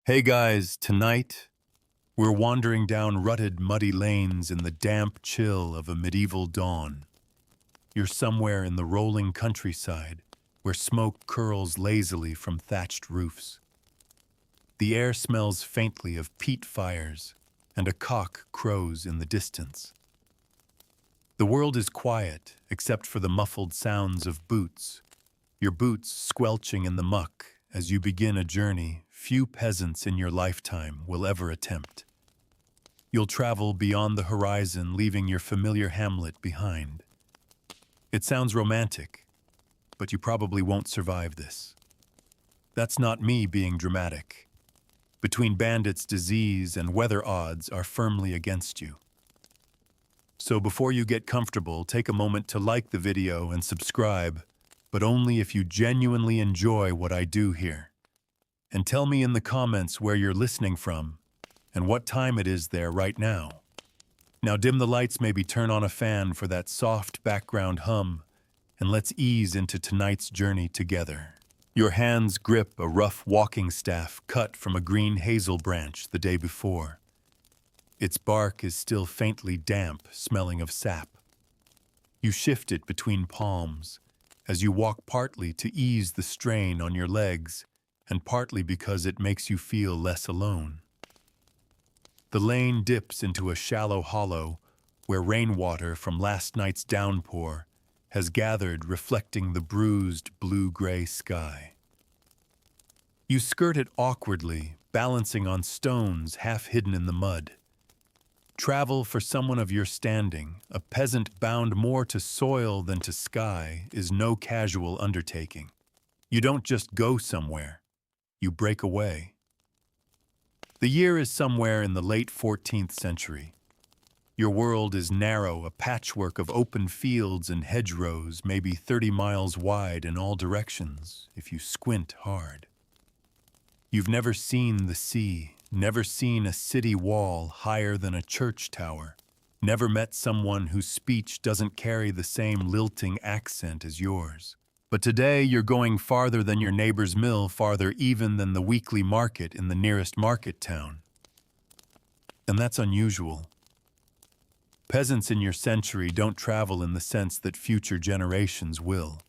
Hey guys, tonight we're wandering down rutted, muddy lanes in the damp chill of a medieval dawn. You're somewhere in the rolling countryside where smoke curls lazily from thatched roofs. The air smells faintly of peat fires, and a cock crows in the distance. The world is quiet except for the muffled sounds of boots, your boots squelching in the muck as you begin a journey few peasants in your lifetime will ever attempt. You'll travel beyond the horizon, leaving your familiar hamlet behind. It sounds romantic, but you probably won't survive this. That's not me being dramatic. Between bandits' disease and weather odds are firmly against you. So before you get comfortable, take a moment to like the video and subscribe, but only if you genuinely enjoy what I do here. And tell me in the comments where you're listening from and what time it is there right now. Now dim the lights, maybe turn on a fan for that soft background hum, and let's ease into tonight's journey together. Your hands grip a rough walking staff cut from a green hazel branch the day before. Its bark is still faintly damp, smelling of sap. You shift it between palms as you walk, partly to ease the strain on your legs and partly because it makes you feel less alone. The lane dips into a shallow hollow where rainwater from last night's downpour has gathered, reflecting the bruised blue-gray sky. You skirt it awkwardly, balancing on stones half hidden in the mud. Travel for someone of your standing, a peasant bound more to soil than to sky, is no casual undertaking. You don't just go somewhere. You break away. The year is somewhere in the late 14th century. Your world is narrow, a patchwork of open fields and hedgerows, maybe 30 miles wide in all directions, if you squint hard. You've never seen the sea, never seen a city wall higher than a church tower, never met someone whose speech doesn't carry the same lilting accent as yours. But today you're going farther than your neighbor's mill, farther even than the weekly market in the nearest market town. And that's unusual. Peasants in your century don't travel in the sense that future generations will.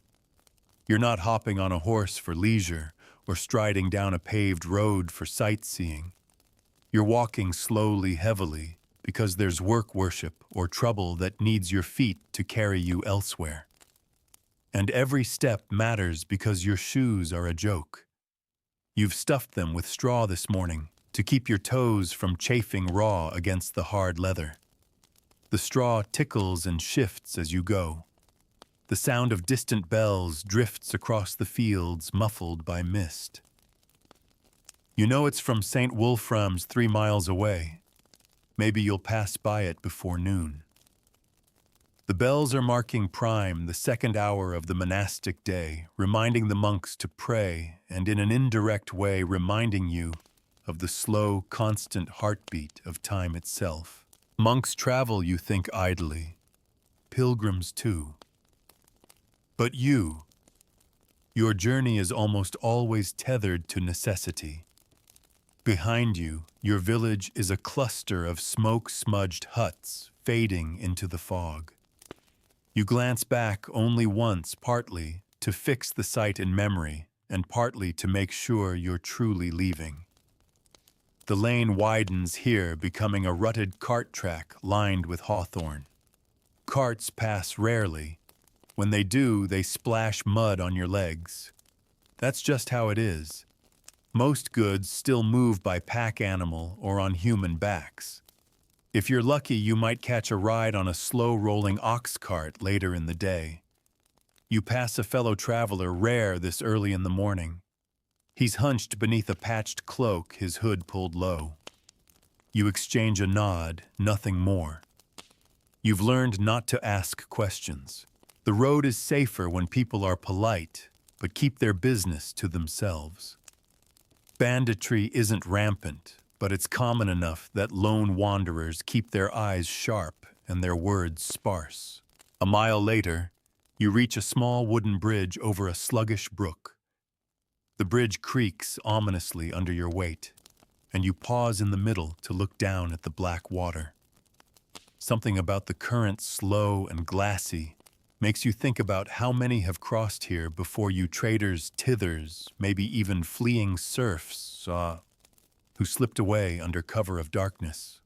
You're not hopping on a horse for leisure or striding down a paved road for sightseeing. You're walking slowly, heavily, because there's work worship or trouble that needs your feet to carry you elsewhere. And every step matters because your shoes are a joke. You've stuffed them with straw this morning to keep your toes from chafing raw against the hard leather. The straw tickles and shifts as you go. The sound of distant bells drifts across the fields, muffled by mist. You know it's from St. Wolfram's 3 miles away. Maybe you'll pass by it before noon. The bells are marking prime, the second hour of the monastic day, reminding the monks to pray, and in an indirect way reminding you of the slow, constant heartbeat of time itself. Monks travel, you think idly. Pilgrims too. But your journey is almost always tethered to necessity. Behind you, your village is a cluster of smoke-smudged huts fading into the fog. You glance back only once, partly to fix the sight in memory and partly to make sure you're truly leaving. The lane widens here, becoming a rutted cart track lined with hawthorn. Carts pass rarely. When they do, they splash mud on your legs. That's just how it is. Most goods still move by pack animal or on human backs. If you're lucky, you might catch a ride on a slow-rolling ox cart later in the day. You pass a fellow traveler, rare this early in the morning. He's hunched beneath a patched cloak, his hood pulled low. You exchange a nod, nothing more. You've learned not to ask questions. The road is safer when people are polite, but keep their business to themselves. Banditry isn't rampant, but it's common enough that lone wanderers keep their eyes sharp and their words sparse. A mile later, you reach a small wooden bridge over a sluggish brook. The bridge creaks ominously under your weight. and you pause in the middle to look down at the black water. Something about the current, slow and glassy, makes you think about how many have crossed here before you traders, tithers, maybe even fleeing serfs, who slipped away under cover of darkness.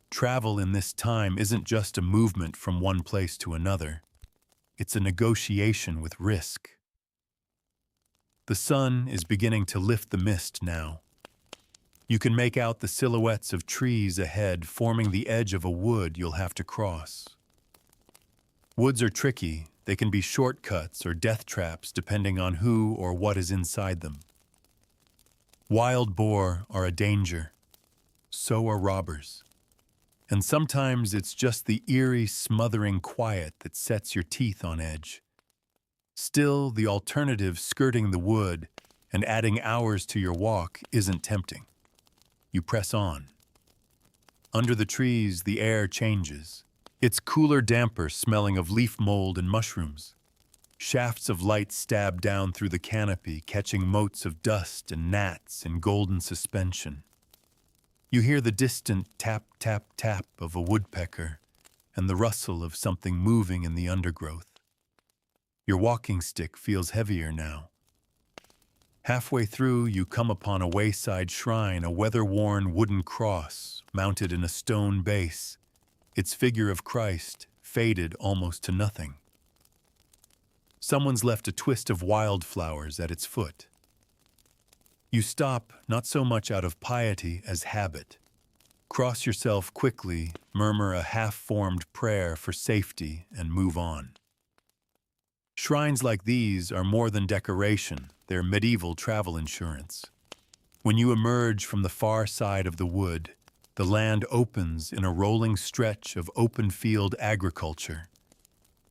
Travel in this time isn't just a movement from one place to another. It's a negotiation with risk. The sun is beginning to lift the mist now. You can make out the silhouettes of trees ahead forming the edge of a wood you'll have to cross. Woods are tricky. They can be shortcuts or death traps depending on who or what is inside them. Wild boar are a danger. So are robbers. And sometimes it's just the eerie, smothering quiet that sets your teeth on edge. Still, the alternative, skirting the wood and adding hours to your walk, isn't tempting. You press on. Under the trees, the air changes. It's cooler, damper, smelling of leaf mold and mushrooms. Shafts of light stab down through the canopy, catching motes of dust and gnats in golden suspension. You hear the distant tap, tap, tap of a woodpecker and the rustle of something moving in the undergrowth. Your walking stick feels heavier now. Halfway through, you come upon a wayside shrine, a weather-worn wooden cross mounted in a stone base, its figure of Christ faded almost to nothing. Someone's left a twist of wildflowers at its foot. You stop, not so much out of piety as habit. Cross yourself quickly, murmur a half-formed prayer for safety, and move on. Shrines like these are more than decoration, they're medieval travel insurance. When you emerge from the far side of the wood, the land opens in a rolling stretch of open-field agriculture.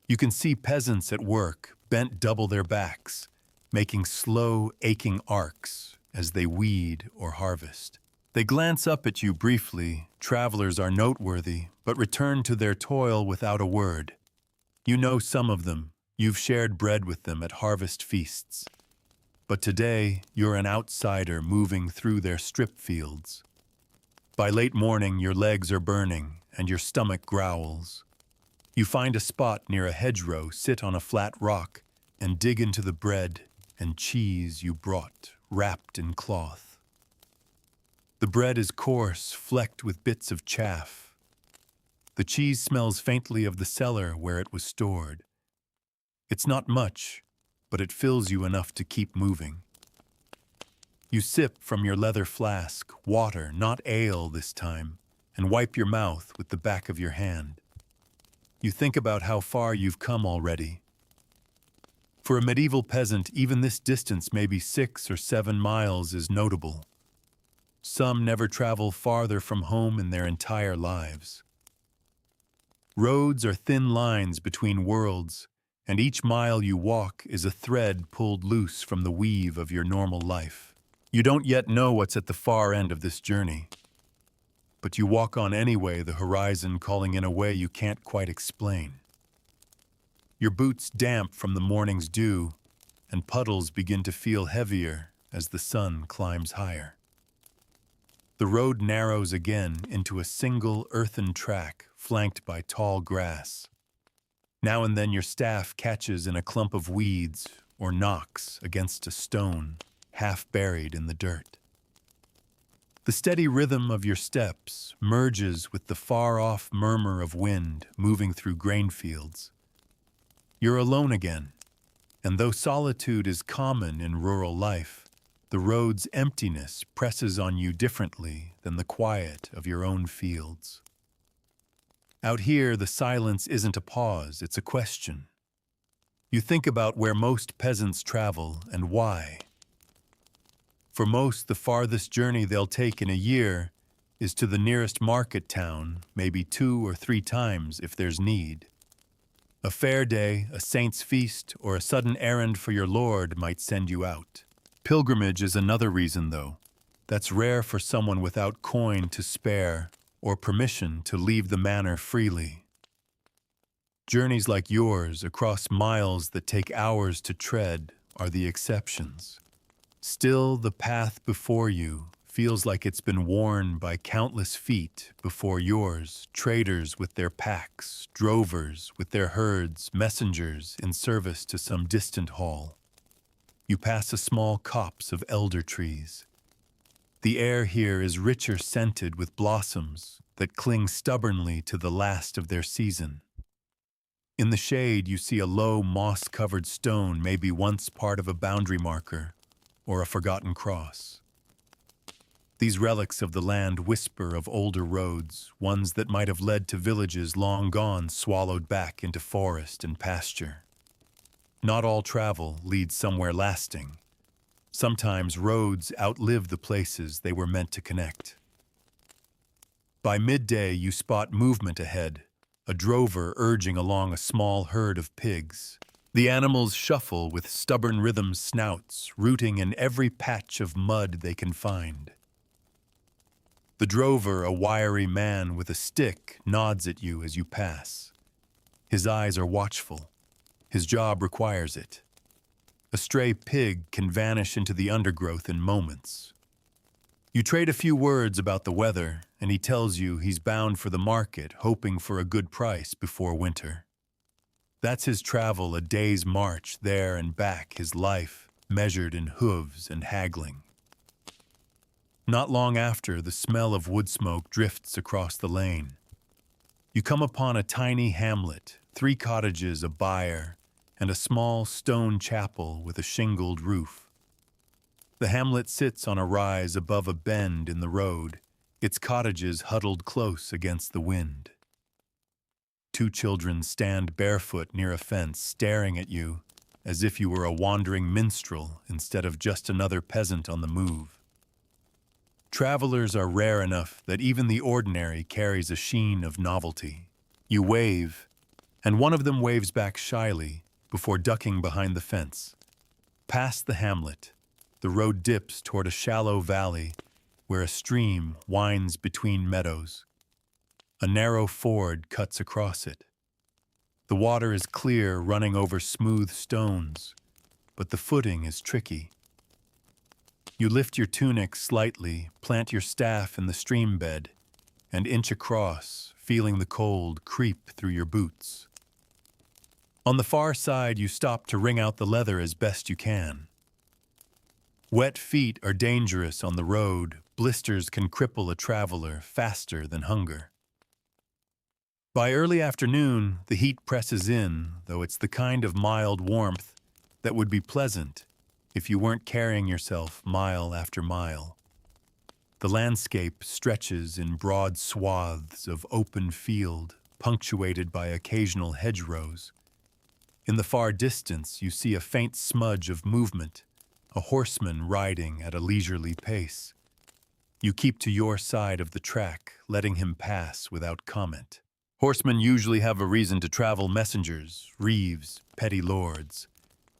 You can see peasants at work, bent double their backs, making slow, aching arcs as they weed or harvest. They glance up at you briefly, travelers are noteworthy, but return to their toil without a word. You know some of them, you've shared bread with them at harvest feasts. But today, you're an outsider moving through their strip fields. By late morning, your legs are burning and your stomach growls. You find a spot near a hedgerow, sit on a flat rock, and dig into the bread and cheese you brought, wrapped in cloth. The bread is coarse, flecked with bits of chaff. The cheese smells faintly of the cellar where it was stored. It's not much, but it fills you enough to keep moving. You sip from your leather flask, water, not ale this time, and wipe your mouth with the back of your hand. You think about how far you've come already. For a medieval peasant, even this distance, maybe 6 or 7 miles, is notable. Some never travel farther from home in their entire lives. Roads are thin lines between worlds, and each mile you walk is a thread pulled loose from the weave of your normal life. You don't yet know what's at the far end of this journey, but you walk on anyway, the horizon calling in a way you can't quite explain. Your boots damp from the morning's dew, and puddles begin to feel heavier as the sun climbs higher. The road narrows again into a single earthen track flanked by tall grass. Now and then your staff catches in a clump of weeds or knocks against a stone, half buried in the dirt. The steady rhythm of your steps merges with the far-off murmur of wind moving through grain fields. You're alone again, and though solitude is common in rural life, the road's emptiness presses on you differently than the quiet of your own fields. Out here, the silence isn't a pause, it's a question. You think about where most peasants travel and why. For most, the farthest journey they'll take in a year is to the nearest market town, maybe 2 or 3 times if there's need. A fair day, a saint's feast, or a sudden errand for your lord might send you out. Pilgrimage is another reason, though. That's rare for someone without coin to spare or permission to leave the manor freely. Journeys like yours across miles that take hours to tread are the exceptions. Still, the path before you, feels like it's been worn by countless feet before yours, traders with their packs, drovers with their herds, messengers in service to some distant hall. You pass a small copse of elder trees. The air here is richer scented with blossoms that cling stubbornly to the last of their season. In the shade, you see a low, moss-covered stone, maybe once part of a boundary marker or a forgotten cross. These relics of the land whisper of older roads, ones that might have led to villages long gone, swallowed back into forest and pasture. Not all travel leads somewhere lasting. Sometimes roads outlive the places they were meant to connect. By midday, you spot movement ahead, a drover urging along a small herd of pigs. The animals shuffle with stubborn rhythm snouts, rooting in every patch of mud they can find. The drover, a wiry man with a stick, nods at you as you pass. His eyes are watchful. His job requires it. A stray pig can vanish into the undergrowth in moments. You trade a few words about the weather, and he tells you he's bound for the market, hoping for a good price before winter. That's his travel, a day's march there and back, his life measured in hooves and haggling. Not long after, the smell of wood smoke drifts across the lane. You come upon a tiny hamlet, 3 cottages, a byre, and a small stone chapel with a shingled roof. The hamlet sits on a rise above a bend in the road, its cottages huddled close against the wind. 2 children stand barefoot near a fence, staring at you as if you were a wandering minstrel instead of just another peasant on the move. Travelers are rare enough that even the ordinary carries a sheen of novelty. You wave, and one of them waves back shyly before ducking behind the fence. Past the hamlet, the road dips toward a shallow valley where a stream winds between meadows. A narrow ford cuts across it. The water is clear, running over smooth stones, but the footing is tricky. You lift your tunic slightly, plant your staff in the stream bed, and inch across, feeling the cold creep through your boots. On the far side, you stop to wring out the leather as best you can. Wet feet are dangerous on the road. Blisters can cripple a traveler faster than hunger. By early afternoon, the heat presses in, though it's the kind of mild warmth that would be pleasant if you weren't carrying yourself mile after mile. The landscape stretches in broad swaths of open field, punctuated by occasional hedgerows. In the far distance, you see a faint smudge of movement, a horseman riding at a leisurely pace. You keep to your side of the track, letting him pass without comment. Horsemen usually have a reason to travel: messengers, reeves, petty lords,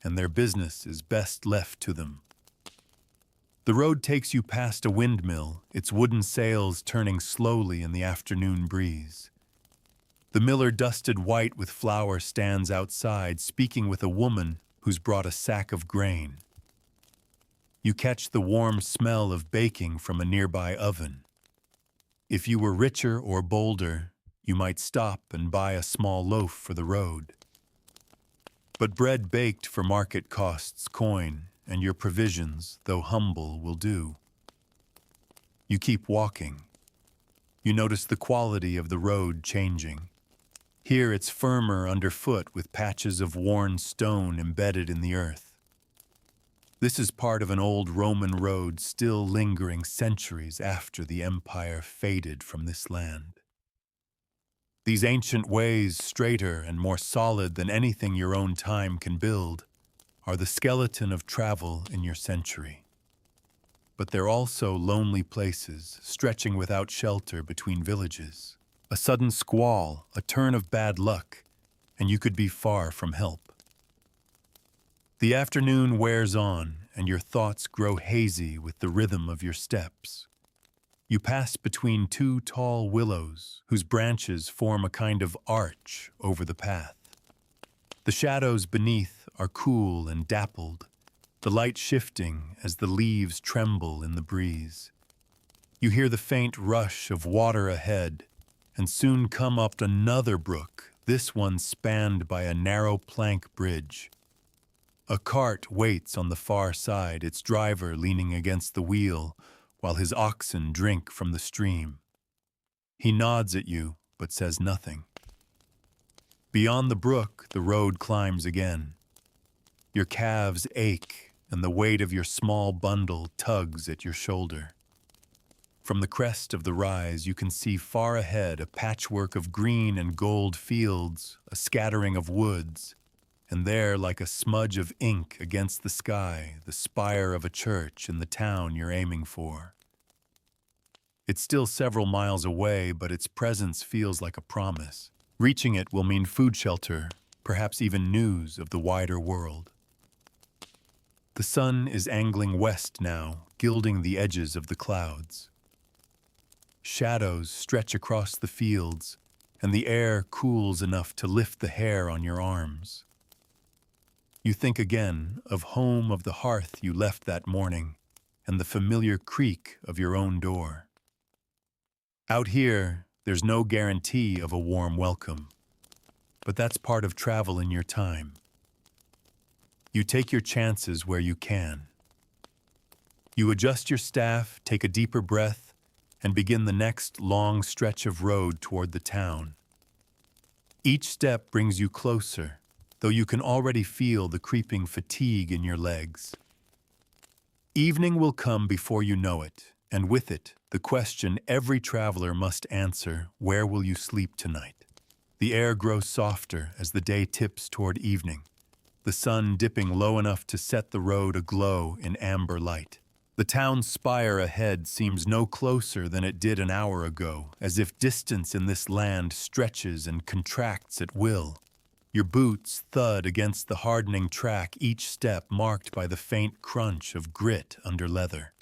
and their business is best left to them. The road takes you past a windmill, its wooden sails turning slowly in the afternoon breeze. The miller, dusted white with flour, stands outside, speaking with a woman who's brought a sack of grain. You catch the warm smell of baking from a nearby oven. If you were richer or bolder, you might stop and buy a small loaf for the road. But bread baked for market costs coin, and your provisions, though humble, will do. You keep walking. You notice the quality of the road changing. Here it's firmer underfoot with patches of worn stone embedded in the earth. This is part of an old Roman road still lingering centuries after the empire faded from this land. These ancient ways, straighter and more solid than anything your own time can build, are the skeleton of travel in your century. But they're also lonely places, stretching without shelter between villages. A sudden squall, a turn of bad luck, and you could be far from help. The afternoon wears on, and your thoughts grow hazy with the rhythm of your steps. You pass between 2 tall willows, whose branches form a kind of arch over the path. The shadows beneath are cool and dappled, the light shifting as the leaves tremble in the breeze. You hear the faint rush of water ahead, and soon come up another brook, this one spanned by a narrow plank bridge. A cart waits on the far side, its driver leaning against the wheel, while his oxen drink from the stream. He nods at you, but says nothing. Beyond the brook, the road climbs again. Your calves ache, and the weight of your small bundle tugs at your shoulder. From the crest of the rise, you can see far ahead a patchwork of green and gold fields, a scattering of woods, and there, like a smudge of ink against the sky, the spire of a church in the town you're aiming for. It's still several miles away, but its presence feels like a promise. Reaching it will mean food shelter, perhaps even news of the wider world. The sun is angling west now, gilding the edges of the clouds. Shadows stretch across the fields, and the air cools enough to lift the hair on your arms. You think again of home, of the hearth you left that morning, and the familiar creak of your own door. Out here, there's no guarantee of a warm welcome, but that's part of travel in your time. You take your chances where you can. You adjust your staff, take a deeper breath, and begin the next long stretch of road toward the town. Each step brings you closer, though you can already feel the creeping fatigue in your legs. Evening will come before you know it, and with it, the question every traveler must answer: where will you sleep tonight? The air grows softer as the day tips toward evening, the sun dipping low enough to set the road aglow in amber light. The town's spire ahead seems no closer than it did an hour ago, as if distance in this land stretches and contracts at will. Your boots thud against the hardening track, each step marked by the faint crunch of grit under leather.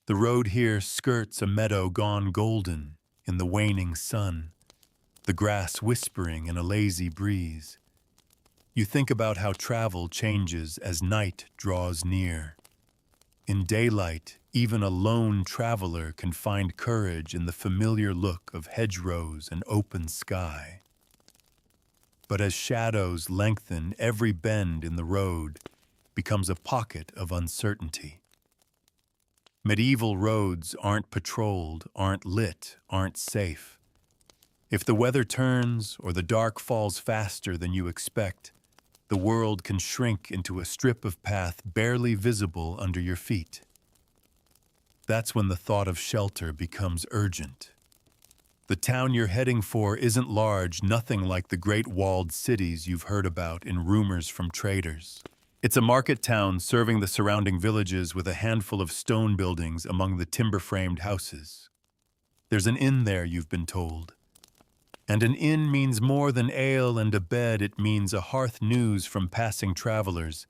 The road here skirts a meadow gone golden in the waning sun, the grass whispering in a lazy breeze. You think about how travel changes as night draws near. In daylight, even a lone traveler can find courage in the familiar look of hedgerows and open sky. But as shadows lengthen, every bend in the road becomes a pocket of uncertainty. Medieval roads aren't patrolled, aren't lit, aren't safe. If the weather turns or the dark falls faster than you expect, the world can shrink into a strip of path barely visible under your feet. That's when the thought of shelter becomes urgent. The town you're heading for isn't large, nothing like the great walled cities you've heard about in rumors from traders. It's a market town serving the surrounding villages with a handful of stone buildings among the timber-framed houses. There's an inn there, you've been told. And an inn means more than ale and a bed. It means a hearth news from passing travelers,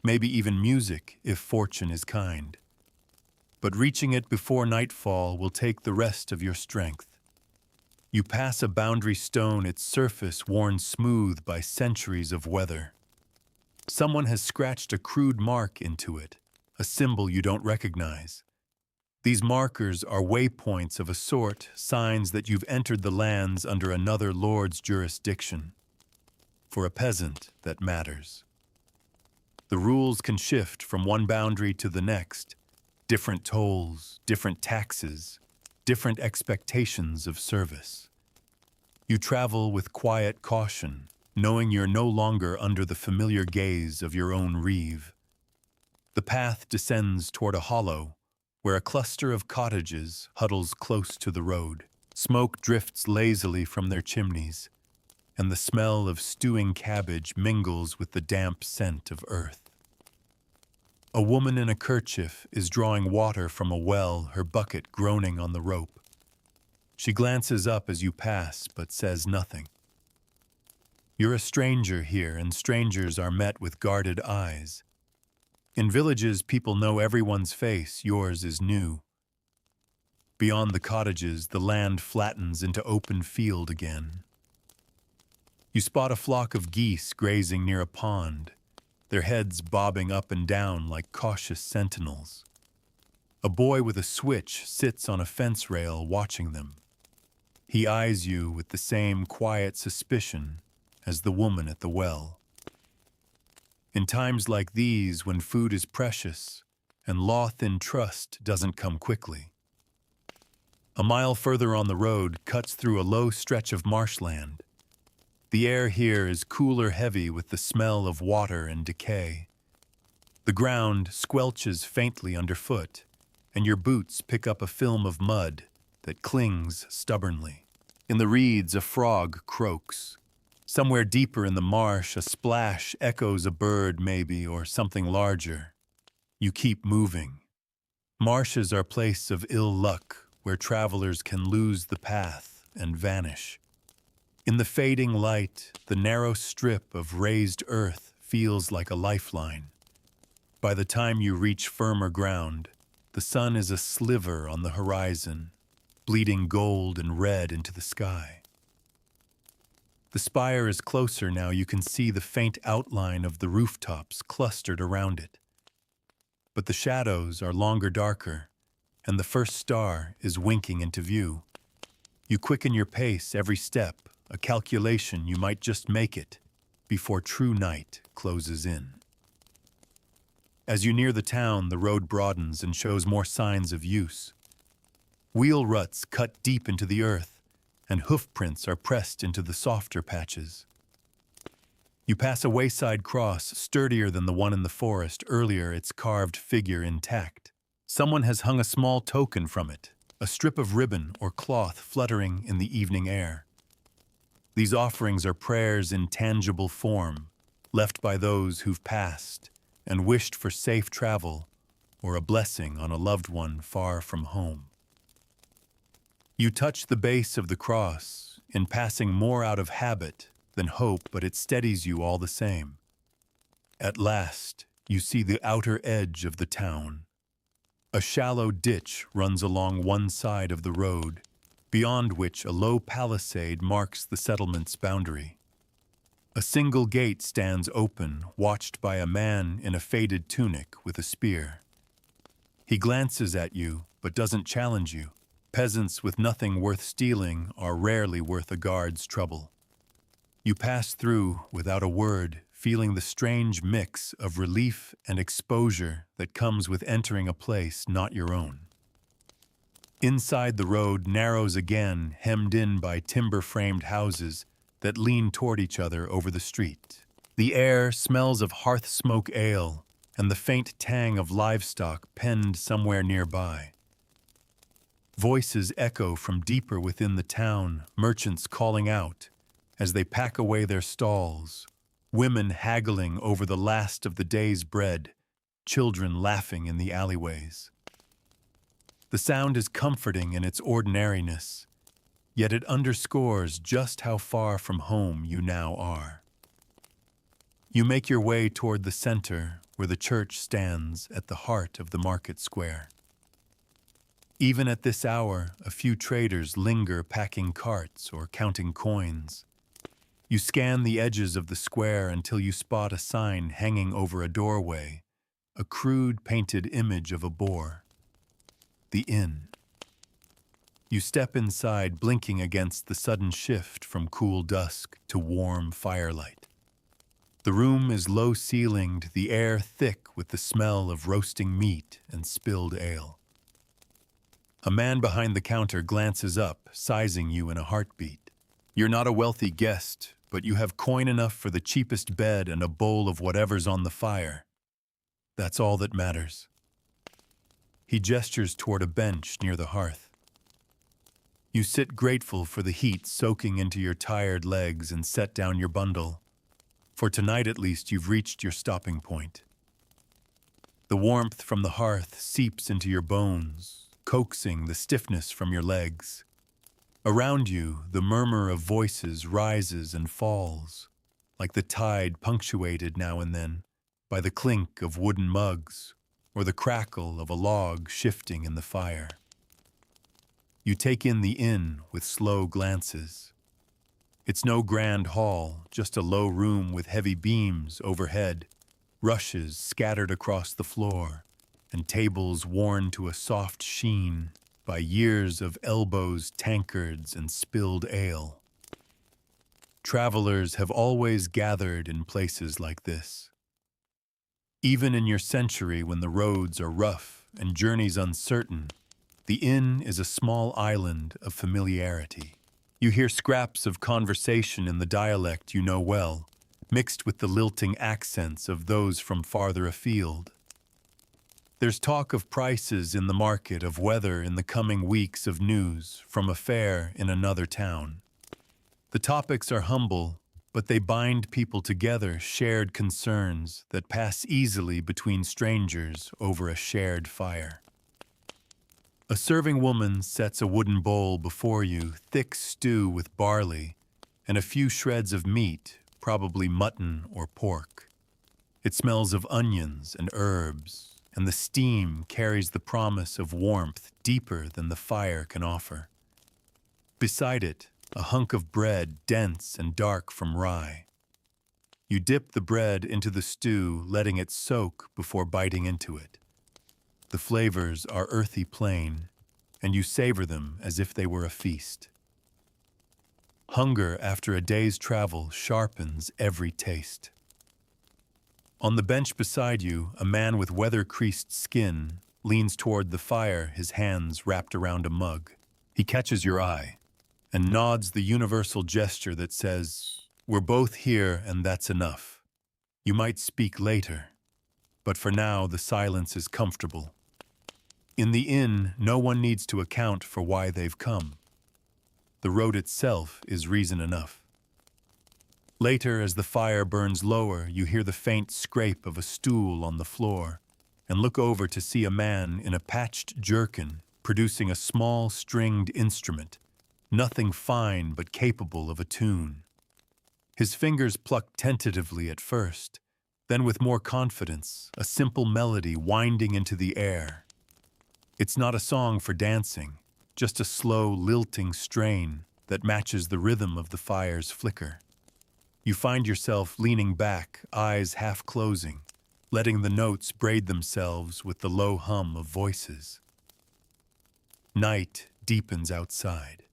maybe even music if fortune is kind. But reaching it before nightfall will take the rest of your strength. You pass a boundary stone, its surface worn smooth by centuries of weather. Someone has scratched a crude mark into it, a symbol you don't recognize. These markers are waypoints of a sort, signs that you've entered the lands under another lord's jurisdiction. For a peasant, that matters. The rules can shift from one boundary to the next. Different tolls, different taxes, different expectations of service. You travel with quiet caution, knowing you're no longer under the familiar gaze of your own reeve. The path descends toward a hollow, where a cluster of cottages huddles close to the road. Smoke drifts lazily from their chimneys, and the smell of stewing cabbage mingles with the damp scent of earth. A woman in a kerchief is drawing water from a well, her bucket groaning on the rope. She glances up as you pass, but says nothing. You're a stranger here, and strangers are met with guarded eyes. In villages, people know everyone's face, yours is new. Beyond the cottages, the land flattens into open field again. You spot a flock of geese grazing near a pond, their heads bobbing up and down like cautious sentinels. A boy with a switch sits on a fence rail watching them. He eyes you with the same quiet suspicion as the woman at the well. In times like these, when food is precious and law-thin trust doesn't come quickly. A mile further on the road cuts through a low stretch of marshland. The air here is cooler, heavy with the smell of water and decay. The ground squelches faintly underfoot, and your boots pick up a film of mud that clings stubbornly. In the reeds, a frog croaks. Somewhere deeper in the marsh, a splash echoes a bird maybe, or something larger. You keep moving. Marshes are places of ill luck where travelers can lose the path and vanish. In the fading light, the narrow strip of raised earth feels like a lifeline. By the time you reach firmer ground, the sun is a sliver on the horizon, bleeding gold and red into the sky. The spire is closer now. You can see the faint outline of the rooftops clustered around it. But the shadows are longer, darker, and the first star is winking into view. You quicken your pace every step, a calculation you might just make it before true night closes in. As you near the town, the road broadens and shows more signs of use. Wheel ruts cut deep into the earth, and hoof prints are pressed into the softer patches. You pass a wayside cross, sturdier than the one in the forest earlier, its carved figure intact. Someone has hung a small token from it, a strip of ribbon or cloth fluttering in the evening air. These offerings are prayers in tangible form, left by those who've passed and wished for safe travel or a blessing on a loved one far from home. You touch the base of the cross, in passing more out of habit than hope, but it steadies you all the same. At last, you see the outer edge of the town. A shallow ditch runs along one side of the road, beyond which a low palisade marks the settlement's boundary. A single gate stands open, watched by a man in a faded tunic with a spear. He glances at you, but doesn't challenge you. Peasants with nothing worth stealing are rarely worth a guard's trouble. You pass through without a word, feeling the strange mix of relief and exposure that comes with entering a place not your own. Inside, the road narrows again, hemmed in by timber-framed houses that lean toward each other over the street. The air smells of hearth smoke ale and the faint tang of livestock penned somewhere nearby. Voices echo from deeper within the town, merchants calling out as they pack away their stalls, women haggling over the last of the day's bread, children laughing in the alleyways. The sound is comforting in its ordinariness, yet it underscores just how far from home you now are. You make your way toward the center, where the church stands at the heart of the market square. Even at this hour, a few traders linger packing carts or counting coins. You scan the edges of the square until you spot a sign hanging over a doorway, a crude painted image of a boar. The inn. You step inside, blinking against the sudden shift from cool dusk to warm firelight. The room is low-ceilinged, the air thick with the smell of roasting meat and spilled ale. A man behind the counter glances up, sizing you in a heartbeat. You're not a wealthy guest, but you have coin enough for the cheapest bed and a bowl of whatever's on the fire. That's all that matters. He gestures toward a bench near the hearth. You sit grateful for the heat soaking into your tired legs and set down your bundle. For tonight at least you've reached your stopping point. The warmth from the hearth seeps into your bones, coaxing the stiffness from your legs. Around you, the murmur of voices rises and falls, like the tide punctuated now and then by the clink of wooden mugs or the crackle of a log shifting in the fire. You take in the inn with slow glances. It's no grand hall, just a low room with heavy beams overhead, rushes scattered across the floor, and tables worn to a soft sheen by years of elbows, tankards, and spilled ale. Travelers have always gathered in places like this. Even in your century when the roads are rough and journeys uncertain, the inn is a small island of familiarity. You hear scraps of conversation in the dialect you know well, mixed with the lilting accents of those from farther afield. There's talk of prices in the market, of weather in the coming weeks, of news from a fair in another town. The topics are humble, but they bind people together, shared concerns that pass easily between strangers over a shared fire. A serving woman sets a wooden bowl before you, thick stew with barley, and a few shreds of meat, probably mutton or pork. It smells of onions and herbs, and the steam carries the promise of warmth deeper than the fire can offer. Beside it, a hunk of bread, dense and dark from rye. You dip the bread into the stew, letting it soak before biting into it. The flavors are earthy plain, and you savor them as if they were a feast. Hunger after a day's travel sharpens every taste. On the bench beside you, a man with weather-creased skin leans toward the fire, his hands wrapped around a mug. He catches your eye and nods the universal gesture that says, "We're both here and that's enough. You might speak later, but for now the silence is comfortable." In the inn, no one needs to account for why they've come. The road itself is reason enough. Later, as the fire burns lower, you hear the faint scrape of a stool on the floor and look over to see a man in a patched jerkin producing a small stringed instrument, nothing fine but capable of a tune. His fingers pluck tentatively at first, then with more confidence, a simple melody winding into the air. It's not a song for dancing, just a slow, lilting strain that matches the rhythm of the fire's flicker. You find yourself leaning back, eyes half closing, letting the notes braid themselves with the low hum of voices. Night deepens outside.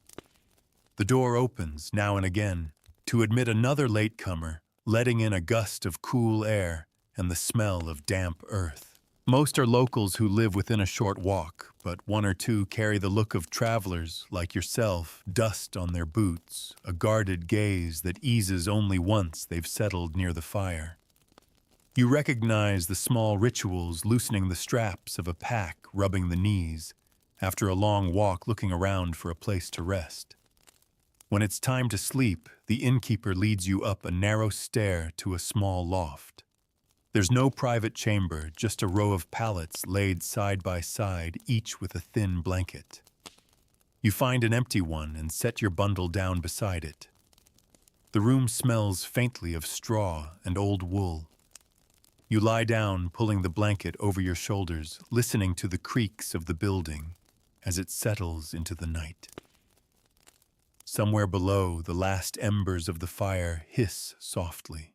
The door opens now and again to admit another latecomer, letting in a gust of cool air and the smell of damp earth. Most are locals who live within a short walk, but one or two carry the look of travelers like yourself, dust on their boots, a guarded gaze that eases only once they've settled near the fire. You recognize the small rituals, loosening the straps of a pack, rubbing the knees, after a long walk looking around for a place to rest. When it's time to sleep, the innkeeper leads you up a narrow stair to a small loft. There's no private chamber, just a row of pallets laid side by side, each with a thin blanket. You find an empty one and set your bundle down beside it. The room smells faintly of straw and old wool. You lie down, pulling the blanket over your shoulders, listening to the creaks of the building as it settles into the night. Somewhere below, the last embers of the fire hiss softly.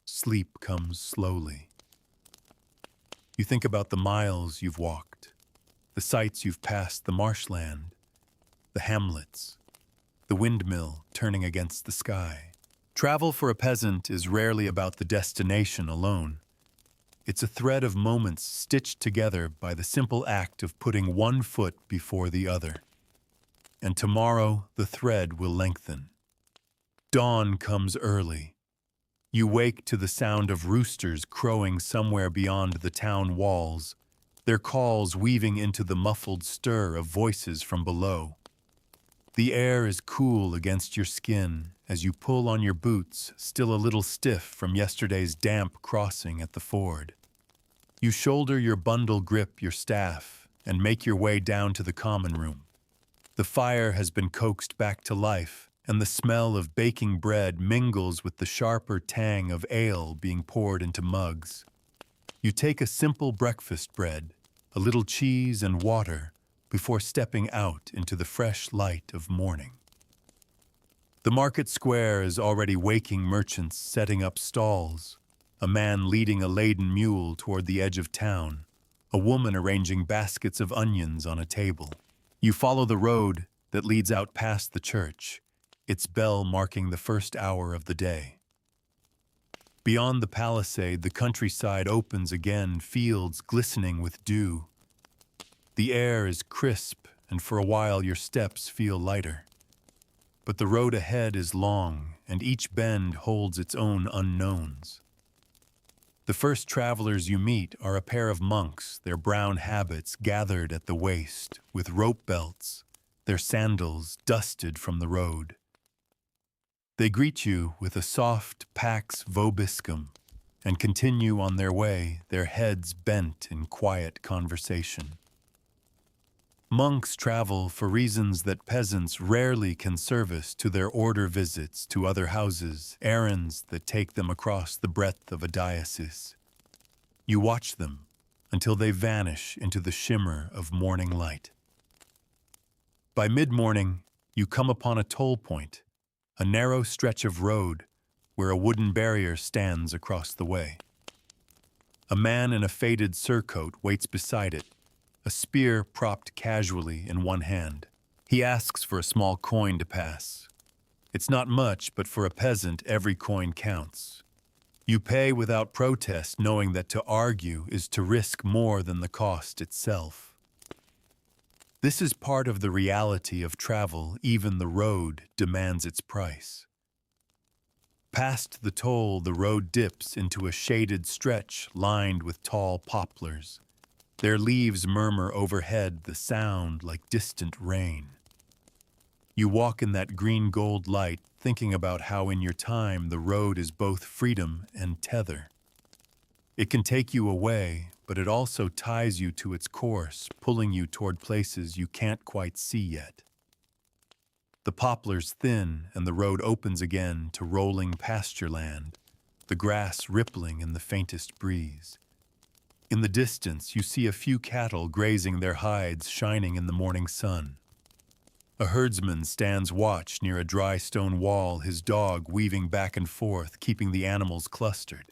Sleep comes slowly. You think about the miles you've walked, the sights you've passed, the marshland, the hamlets, the windmill turning against the sky. Travel for a peasant is rarely about the destination alone. It's a thread of moments stitched together by the simple act of putting one foot before the other. And tomorrow the thread will lengthen. Dawn comes early. You wake to the sound of roosters crowing somewhere beyond the town walls, their calls weaving into the muffled stir of voices from below. The air is cool against your skin as you pull on your boots, still a little stiff from yesterday's damp crossing at the ford. You shoulder your bundle, grip your staff, and make your way down to the common room. The fire has been coaxed back to life, and the smell of baking bread mingles with the sharper tang of ale being poured into mugs. You take a simple breakfast bread, a little cheese and water, before stepping out into the fresh light of morning. The market square is already waking, merchants setting up stalls, a man leading a laden mule toward the edge of town, a woman arranging baskets of onions on a table. You follow the road that leads out past the church, its bell marking the first hour of the day. Beyond the palisade, the countryside opens again, fields glistening with dew. The air is crisp, and for a while your steps feel lighter. But the road ahead is long, and each bend holds its own unknowns. The first travelers you meet are a pair of monks, their brown habits gathered at the waist, with rope belts, their sandals dusted from the road. They greet you with a soft Pax Vobiscum and continue on their way, their heads bent in quiet conversation. Monks travel for reasons that peasants rarely can service to their order visits to other houses, errands that take them across the breadth of a diocese. You watch them until they vanish into the shimmer of morning light. By mid-morning, you come upon a toll point, a narrow stretch of road where a wooden barrier stands across the way. A man in a faded surcoat waits beside it, a spear propped casually in one hand. He asks for a small coin to pass. It's not much, but for a peasant, every coin counts. You pay without protest, knowing that to argue is to risk more than the cost itself. This is part of the reality of travel. Even the road demands its price. Past the toll, the road dips into a shaded stretch lined with tall poplars. Their leaves murmur overhead, the sound like distant rain. You walk in that green-gold light, thinking about how in your time the road is both freedom and tether. It can take you away, but it also ties you to its course, pulling you toward places you can't quite see yet. The poplars thin, and the road opens again to rolling pasture land, the grass rippling in the faintest breeze. In the distance, you see a few cattle grazing, their hides shining in the morning sun. A herdsman stands watch near a dry stone wall, his dog weaving back and forth, keeping the animals clustered.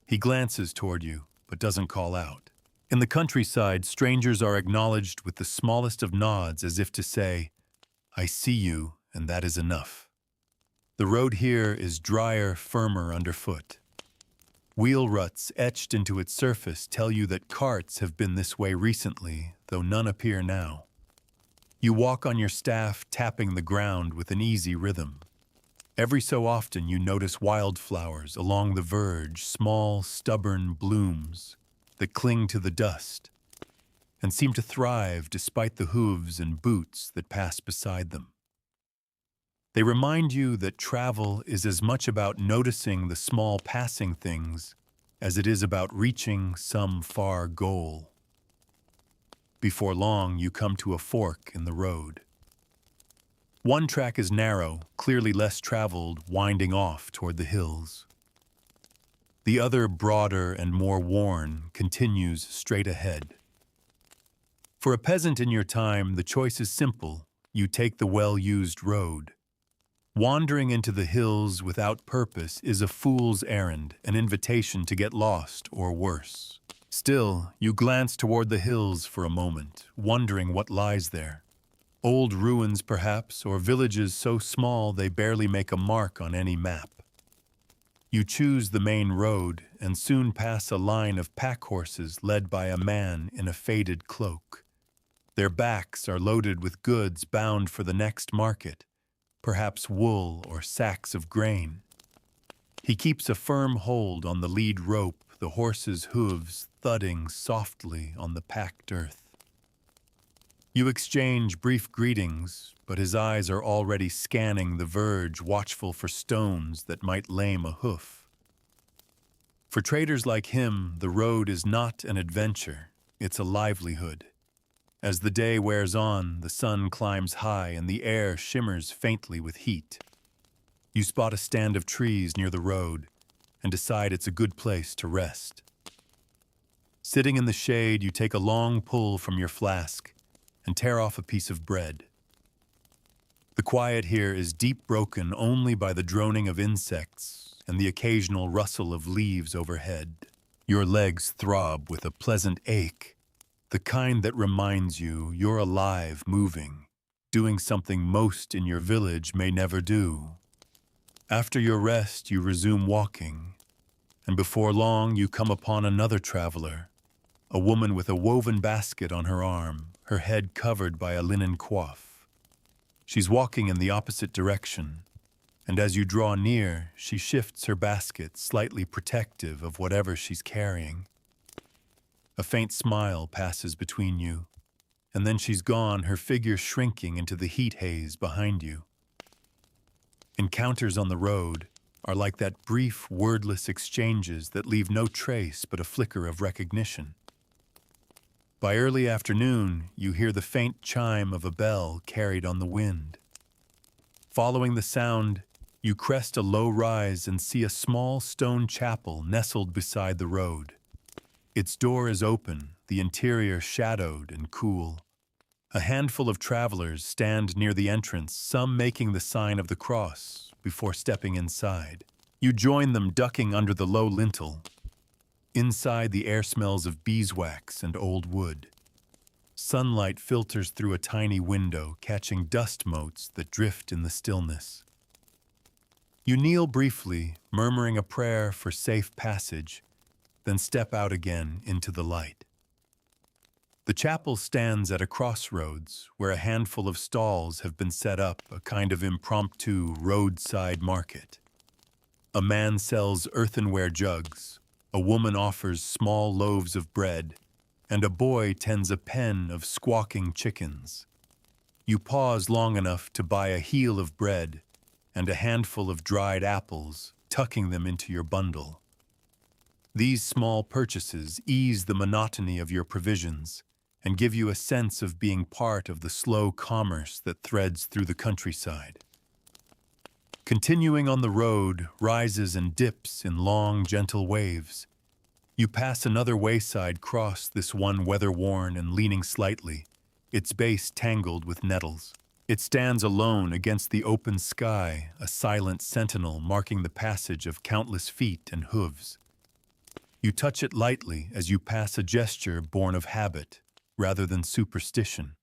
He glances toward you, but doesn't call out. In the countryside, strangers are acknowledged with the smallest of nods, as if to say, "I see you, and that is enough." The road here is drier, firmer underfoot. Wheel ruts etched into its surface tell you that carts have been this way recently, though none appear now. You walk on your staff, tapping the ground with an easy rhythm. Every so often you notice wildflowers along the verge, small, stubborn blooms that cling to the dust and seem to thrive despite the hooves and boots that pass beside them. They remind you that travel is as much about noticing the small passing things as it is about reaching some far goal. Before long, you come to a fork in the road. One track is narrow, clearly less traveled, winding off toward the hills. The other, broader and more worn, continues straight ahead. For a peasant in your time, the choice is simple. You take the well-used road. Wandering into the hills without purpose is a fool's errand, an invitation to get lost or worse. Still, you glance toward the hills for a moment, wondering what lies there. Old ruins, perhaps, or villages so small they barely make a mark on any map. You choose the main road and soon pass a line of pack horses led by a man in a faded cloak. Their backs are loaded with goods bound for the next market, perhaps wool or sacks of grain. He keeps a firm hold on the lead rope, the horse's hooves thudding softly on the packed earth. You exchange brief greetings, but his eyes are already scanning the verge, watchful for stones that might lame a hoof. For traders like him, the road is not an adventure, it's a livelihood. As the day wears on, the sun climbs high and the air shimmers faintly with heat. You spot a stand of trees near the road and decide it's a good place to rest. Sitting in the shade, you take a long pull from your flask and tear off a piece of bread. The quiet here is deep, broken only by the droning of insects and the occasional rustle of leaves overhead. Your legs throb with a pleasant ache the kind that reminds you you're alive, moving, doing something most in your village may never do. After your rest, you resume walking, and before long you come upon another traveler, a woman with a woven basket on her arm, her head covered by a linen coif. She's walking in the opposite direction, and as you draw near, she shifts her basket, slightly protective of whatever she's carrying. A faint smile passes between you, and then she's gone, her figure shrinking into the heat haze behind you. Encounters on the road are like that brief, wordless exchanges that leave no trace but a flicker of recognition. By early afternoon, you hear the faint chime of a bell carried on the wind. Following the sound, you crest a low rise and see a small stone chapel nestled beside the road. Its door is open, the interior shadowed and cool. A handful of travelers stand near the entrance, some making the sign of the cross before stepping inside. You join them, ducking under the low lintel. Inside, the air smells of beeswax and old wood. Sunlight filters through a tiny window, catching dust motes that drift in the stillness. You kneel briefly, murmuring a prayer for safe passage, then step out again into the light. The chapel stands at a crossroads where a handful of stalls have been set up, a kind of impromptu roadside market. A man sells earthenware jugs, a woman offers small loaves of bread, and a boy tends a pen of squawking chickens. You pause long enough to buy a heel of bread and a handful of dried apples, tucking them into your bundle. These small purchases ease the monotony of your provisions and give you a sense of being part of the slow commerce that threads through the countryside. Continuing on the road rises and dips in long, gentle waves. You pass another wayside cross, this one weather-worn and leaning slightly, its base tangled with nettles. It stands alone against the open sky, a silent sentinel marking the passage of countless feet and hooves. You touch it lightly as you pass, a gesture born of habit rather than superstition.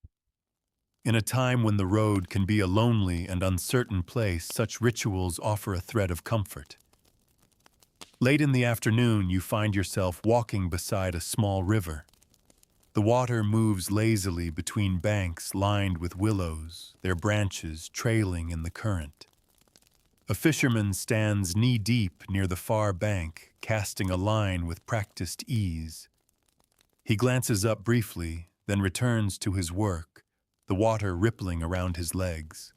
In a time when the road can be a lonely and uncertain place, such rituals offer a thread of comfort. Late in the afternoon, you find yourself walking beside a small river. The water moves lazily between banks lined with willows, their branches trailing in the current. A fisherman stands knee-deep near the far bank, casting a line with practiced ease. He glances up briefly, then returns to his work, the water rippling around his legs.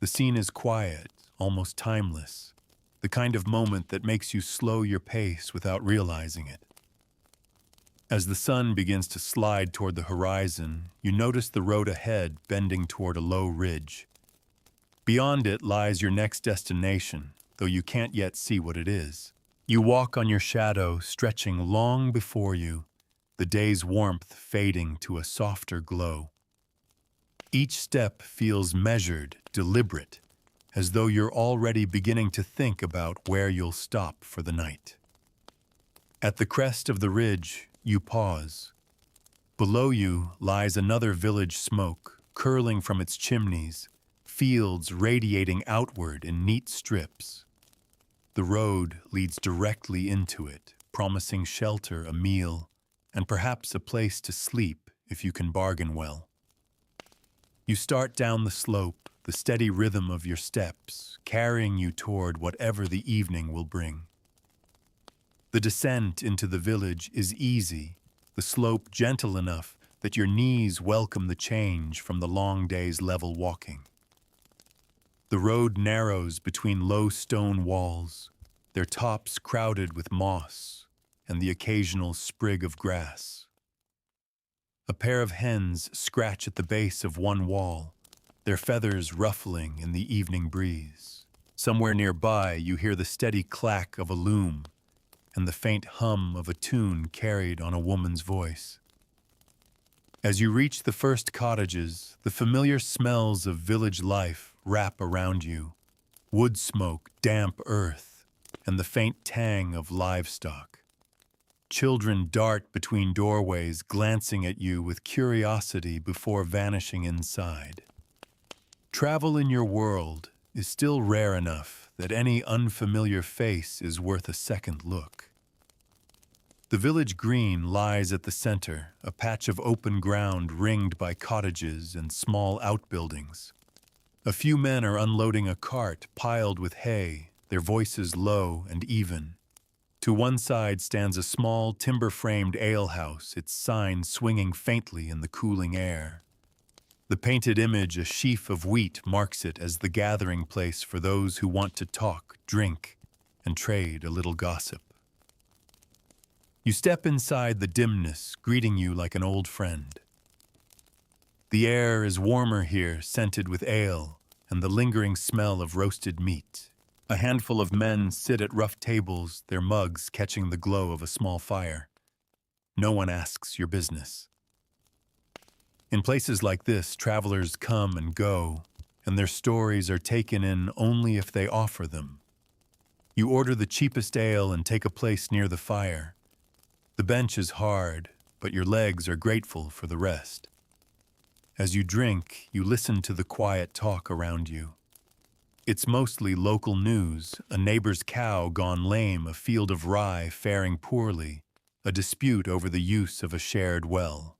The scene is quiet, almost timeless, the kind of moment that makes you slow your pace without realizing it. As the sun begins to slide toward the horizon, you notice the road ahead bending toward a low ridge. Beyond it lies your next destination, though you can't yet see what it is. You walk on your shadow, stretching long before you, the day's warmth fading to a softer glow. Each step feels measured, deliberate, as though you're already beginning to think about where you'll stop for the night. At the crest of the ridge, you pause. Below you lies another village, smoke curling from its chimneys, fields radiating outward in neat strips. The road leads directly into it, promising shelter, a meal, and perhaps a place to sleep if you can bargain well. You start down the slope, the steady rhythm of your steps carrying you toward whatever the evening will bring. The descent into the village is easy, the slope gentle enough that your knees welcome the change from the long day's level walking. The road narrows between low stone walls, their tops crowded with moss and the occasional sprig of grass. A pair of hens scratch at the base of one wall, their feathers ruffling in the evening breeze. Somewhere nearby, you hear the steady clack of a loom and the faint hum of a tune carried on a woman's voice. As you reach the first cottages, the familiar smells of village life wrap around you: wood smoke, damp earth, and the faint tang of livestock. Children dart between doorways, glancing at you with curiosity before vanishing inside. Travel in your world is still rare enough that any unfamiliar face is worth a second look. The village green lies at the center, a patch of open ground ringed by cottages and small outbuildings. A few men are unloading a cart piled with hay, their voices low and even. To one side stands a small, timber-framed alehouse, its sign swinging faintly in the cooling air. The painted image, a sheaf of wheat, marks it as the gathering place for those who want to talk, drink, and trade a little gossip. You step inside the dimness, greeting you like an old friend. The air is warmer here, scented with ale, and the lingering smell of roasted meat. A handful of men sit at rough tables, their mugs catching the glow of a small fire. No one asks your business. In places like this, travelers come and go, and their stories are taken in only if they offer them. You order the cheapest ale and take a place near the fire. The bench is hard, but your legs are grateful for the rest. As you drink, you listen to the quiet talk around you. It's mostly local news, a neighbor's cow gone lame, a field of rye faring poorly, a dispute over the use of a shared well.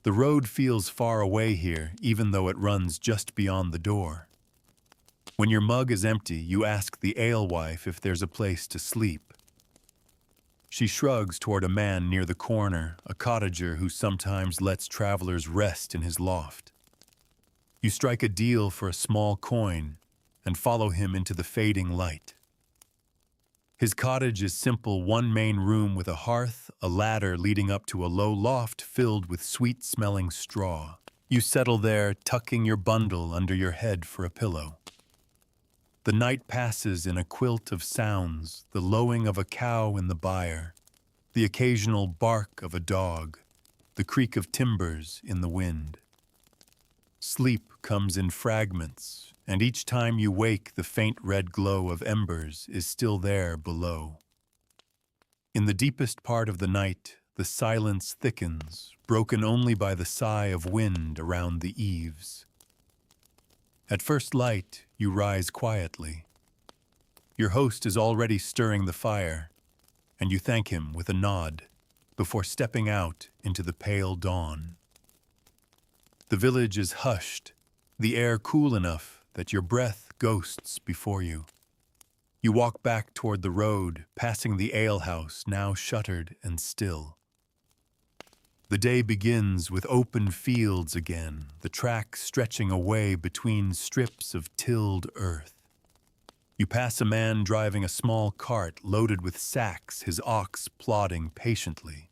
The road feels far away here, even though it runs just beyond the door. When your mug is empty, you ask the alewife if there's a place to sleep. She shrugs toward a man near the corner, a cottager who sometimes lets travelers rest in his loft. You strike a deal for a small coin and follow him into the fading light. His cottage is simple, one main room with a hearth, a ladder leading up to a low loft filled with sweet-smelling straw. You settle there, tucking your bundle under your head for a pillow. The night passes in a quilt of sounds, the lowing of a cow in the byre, the occasional bark of a dog, the creak of timbers in the wind. Sleep comes in fragments, and each time you wake, the faint red glow of embers is still there below. In the deepest part of the night, the silence thickens, broken only by the sigh of wind around the eaves. At first light, you rise quietly. Your host is already stirring the fire, and you thank him with a nod before stepping out into the pale dawn. The village is hushed, the air cool enough that your breath ghosts before you. You walk back toward the road, passing the alehouse, now shuttered and still. The day begins with open fields again, the track stretching away between strips of tilled earth. You pass a man driving a small cart loaded with sacks, his ox plodding patiently.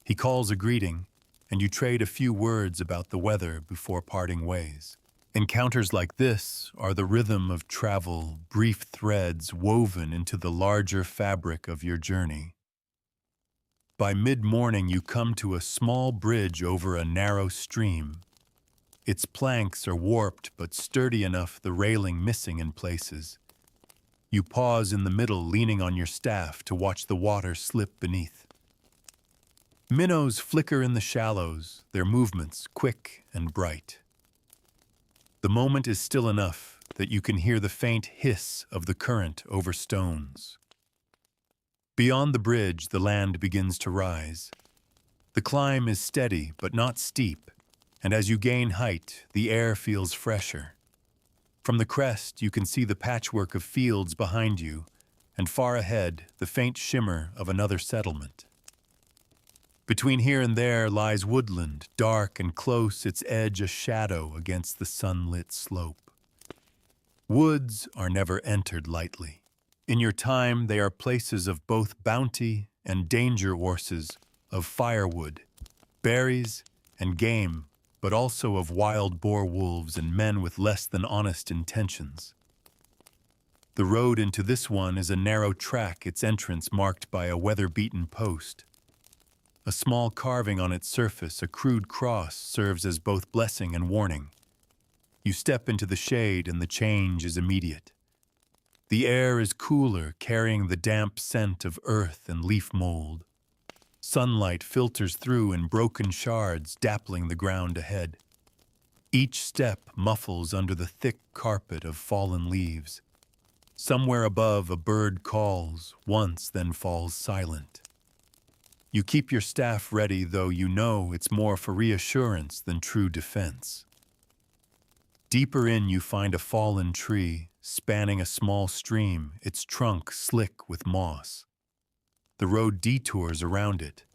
He calls a greeting, and you trade a few words about the weather before parting ways. Encounters like this are the rhythm of travel, brief threads woven into the larger fabric of your journey. By mid-morning, you come to a small bridge over a narrow stream. Its planks are warped but sturdy enough, the railing missing in places. You pause in the middle, leaning on your staff to watch the water slip beneath. Minnows flicker in the shallows, their movements quick and bright. The moment is still enough that you can hear the faint hiss of the current over stones. Beyond the bridge, the land begins to rise. The climb is steady but not steep, and as you gain height, the air feels fresher. From the crest, you can see the patchwork of fields behind you, and far ahead, the faint shimmer of another settlement. Between here and there lies woodland, dark and close, its edge a shadow against the sunlit slope. Woods are never entered lightly. In your time, they are places of both bounty and danger, sources of firewood, berries, and game, but also of wild boar wolves and men with less than honest intentions. The road into this one is a narrow track, its entrance marked by a weather-beaten post. A small carving on its surface, a crude cross, serves as both blessing and warning. You step into the shade and the change is immediate. The air is cooler, carrying the damp scent of earth and leaf mold. Sunlight filters through in broken shards, dappling the ground ahead. Each step muffles under the thick carpet of fallen leaves. Somewhere above, a bird calls, once then falls silent. You keep your staff ready, though you know it's more for reassurance than true defense. Deeper in, you find a fallen tree, spanning a small stream, its trunk slick with moss. The road detours around it,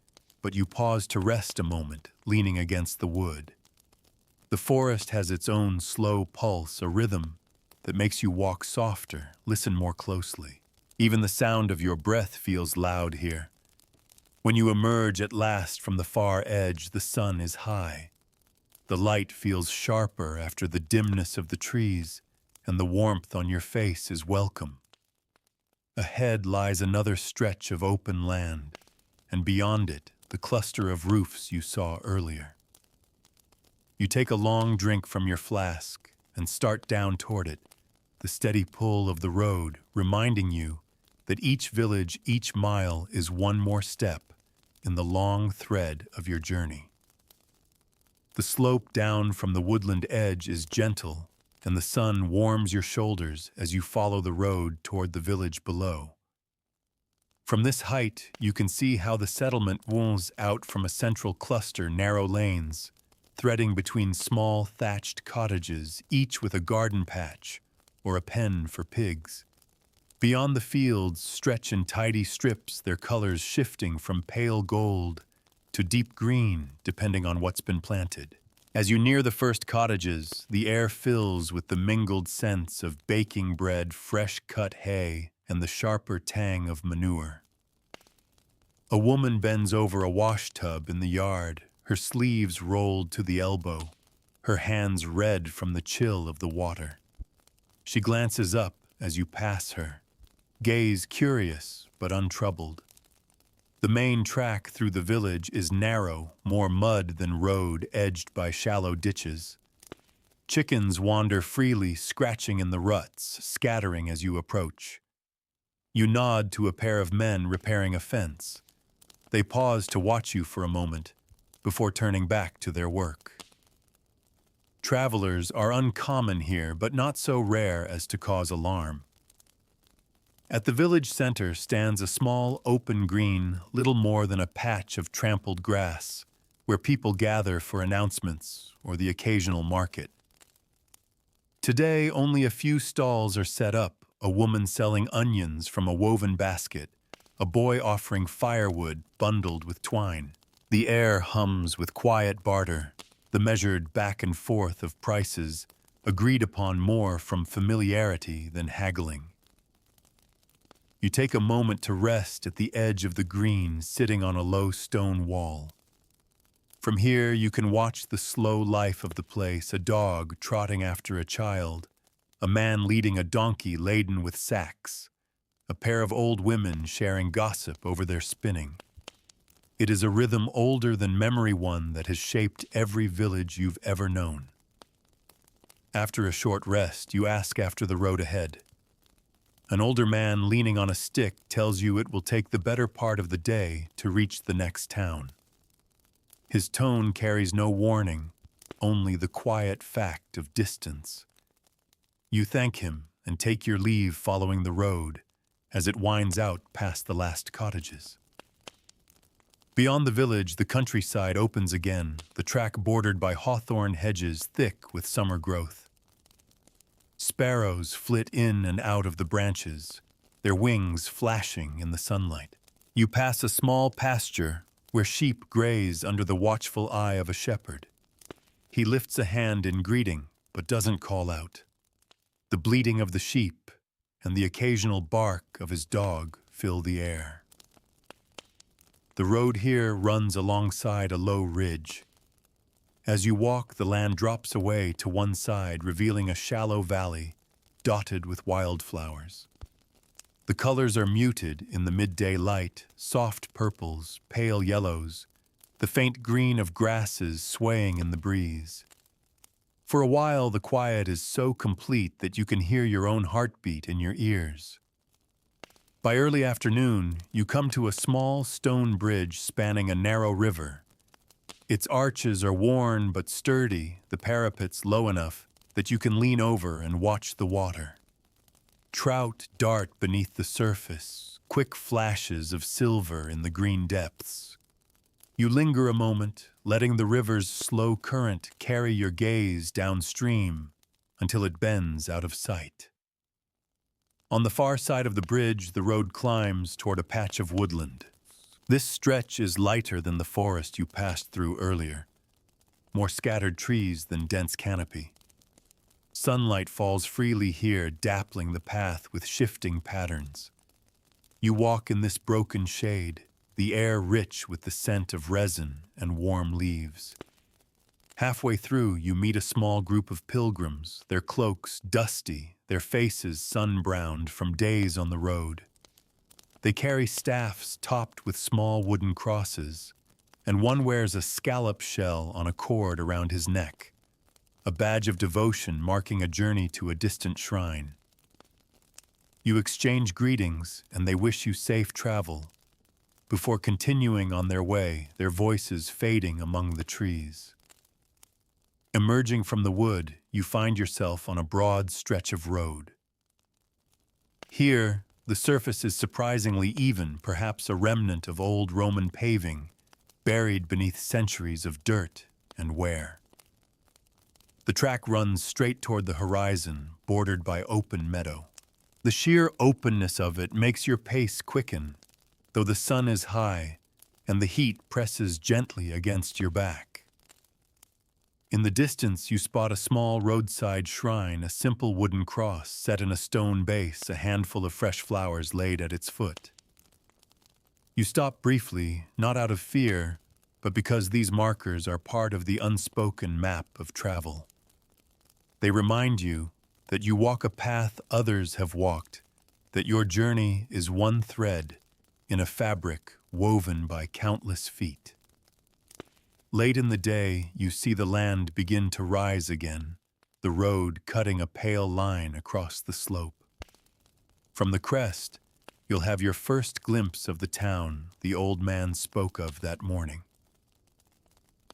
but you pause to rest a moment, leaning against the wood. The forest has its own slow pulse, a rhythm that makes you walk softer, listen more closely. Even the sound of your breath feels loud here. When you emerge at last from the far edge, the sun is high. The light feels sharper after the dimness of the trees, and the warmth on your face is welcome. Ahead lies another stretch of open land, and beyond it, the cluster of roofs you saw earlier. You take a long drink from your flask and start down toward it, the steady pull of the road reminding you that each village, each mile is one more step in the long thread of your journey. The slope down from the woodland edge is gentle, and the sun warms your shoulders as you follow the road toward the village below. From this height, you can see how the settlement wounds out from a central cluster, narrow lanes, threading between small thatched cottages, each with a garden patch or a pen for pigs. Beyond the fields stretch in tidy strips, their colors shifting from pale gold to deep green, depending on what's been planted. As you near the first cottages, the air fills with the mingled scents of baking bread, fresh-cut hay, and the sharper tang of manure. A woman bends over a wash tub in the yard, her sleeves rolled to the elbow, her hands red from the chill of the water. She glances up as you pass her, gaze curious but untroubled. The main track through the village is narrow, more mud than road, edged by shallow ditches. Chickens wander freely, scratching in the ruts, scattering as you approach. You nod to a pair of men repairing a fence. They pause to watch you for a moment before turning back to their work. Travelers are uncommon here, but not so rare as to cause alarm. At the village center stands a small, open green, little more than a patch of trampled grass, where people gather for announcements or the occasional market. Today, only a few stalls are set up, a woman selling onions from a woven basket, a boy offering firewood bundled with twine. The air hums with quiet barter, the measured back and forth of prices, agreed upon more from familiarity than haggling. You take a moment to rest at the edge of the green, sitting on a low stone wall. From here, you can watch the slow life of the place, a dog trotting after a child, a man leading a donkey laden with sacks, a pair of old women sharing gossip over their spinning. It is a rhythm older than memory, one that has shaped every village you've ever known. After a short rest, you ask after the road ahead. An older man leaning on a stick tells you it will take the better part of the day to reach the next town. His tone carries no warning, only the quiet fact of distance. You thank him and take your leave following the road as it winds out past the last cottages. Beyond the village, the countryside opens again, the track bordered by hawthorn hedges thick with summer growth. Sparrows flit in and out of the branches, their wings flashing in the sunlight. You pass a small pasture where sheep graze under the watchful eye of a shepherd. He lifts a hand in greeting, but doesn't call out. The bleating of the sheep and the occasional bark of his dog fill the air. The road here runs alongside a low ridge. As you walk, the land drops away to one side, revealing a shallow valley dotted with wildflowers. The colors are muted in the midday light, soft purples, pale yellows, the faint green of grasses swaying in the breeze. For a while, the quiet is so complete that you can hear your own heartbeat in your ears. By early afternoon, you come to a small stone bridge spanning a narrow river. Its arches are worn but sturdy, the parapets low enough that you can lean over and watch the water. Trout dart beneath the surface, quick flashes of silver in the green depths. You linger a moment, letting the river's slow current carry your gaze downstream until it bends out of sight. On the far side of the bridge, the road climbs toward a patch of woodland. This stretch is lighter than the forest you passed through earlier, more scattered trees than dense canopy. Sunlight falls freely here, dappling the path with shifting patterns. You walk in this broken shade, the air rich with the scent of resin and warm leaves. Halfway through, you meet a small group of pilgrims, their cloaks dusty, their faces sun-browned from days on the road. They carry staffs topped with small wooden crosses, and one wears a scallop shell on a cord around his neck, a badge of devotion marking a journey to a distant shrine. You exchange greetings, and they wish you safe travel, before continuing on their way, their voices fading among the trees. Emerging from the wood, you find yourself on a broad stretch of road. Here, the surface is surprisingly even, perhaps a remnant of old Roman paving, buried beneath centuries of dirt and wear. The track runs straight toward the horizon, bordered by open meadow. The sheer openness of it makes your pace quicken, though the sun is high and the heat presses gently against your back. In the distance, you spot a small roadside shrine, a simple wooden cross set in a stone base, a handful of fresh flowers laid at its foot. You stop briefly, not out of fear, but because these markers are part of the unspoken map of travel. They remind you that you walk a path others have walked, that your journey is one thread in a fabric woven by countless feet. Late in the day, you see the land begin to rise again, the road cutting a pale line across the slope. From the crest, you'll have your first glimpse of the town the old man spoke of that morning.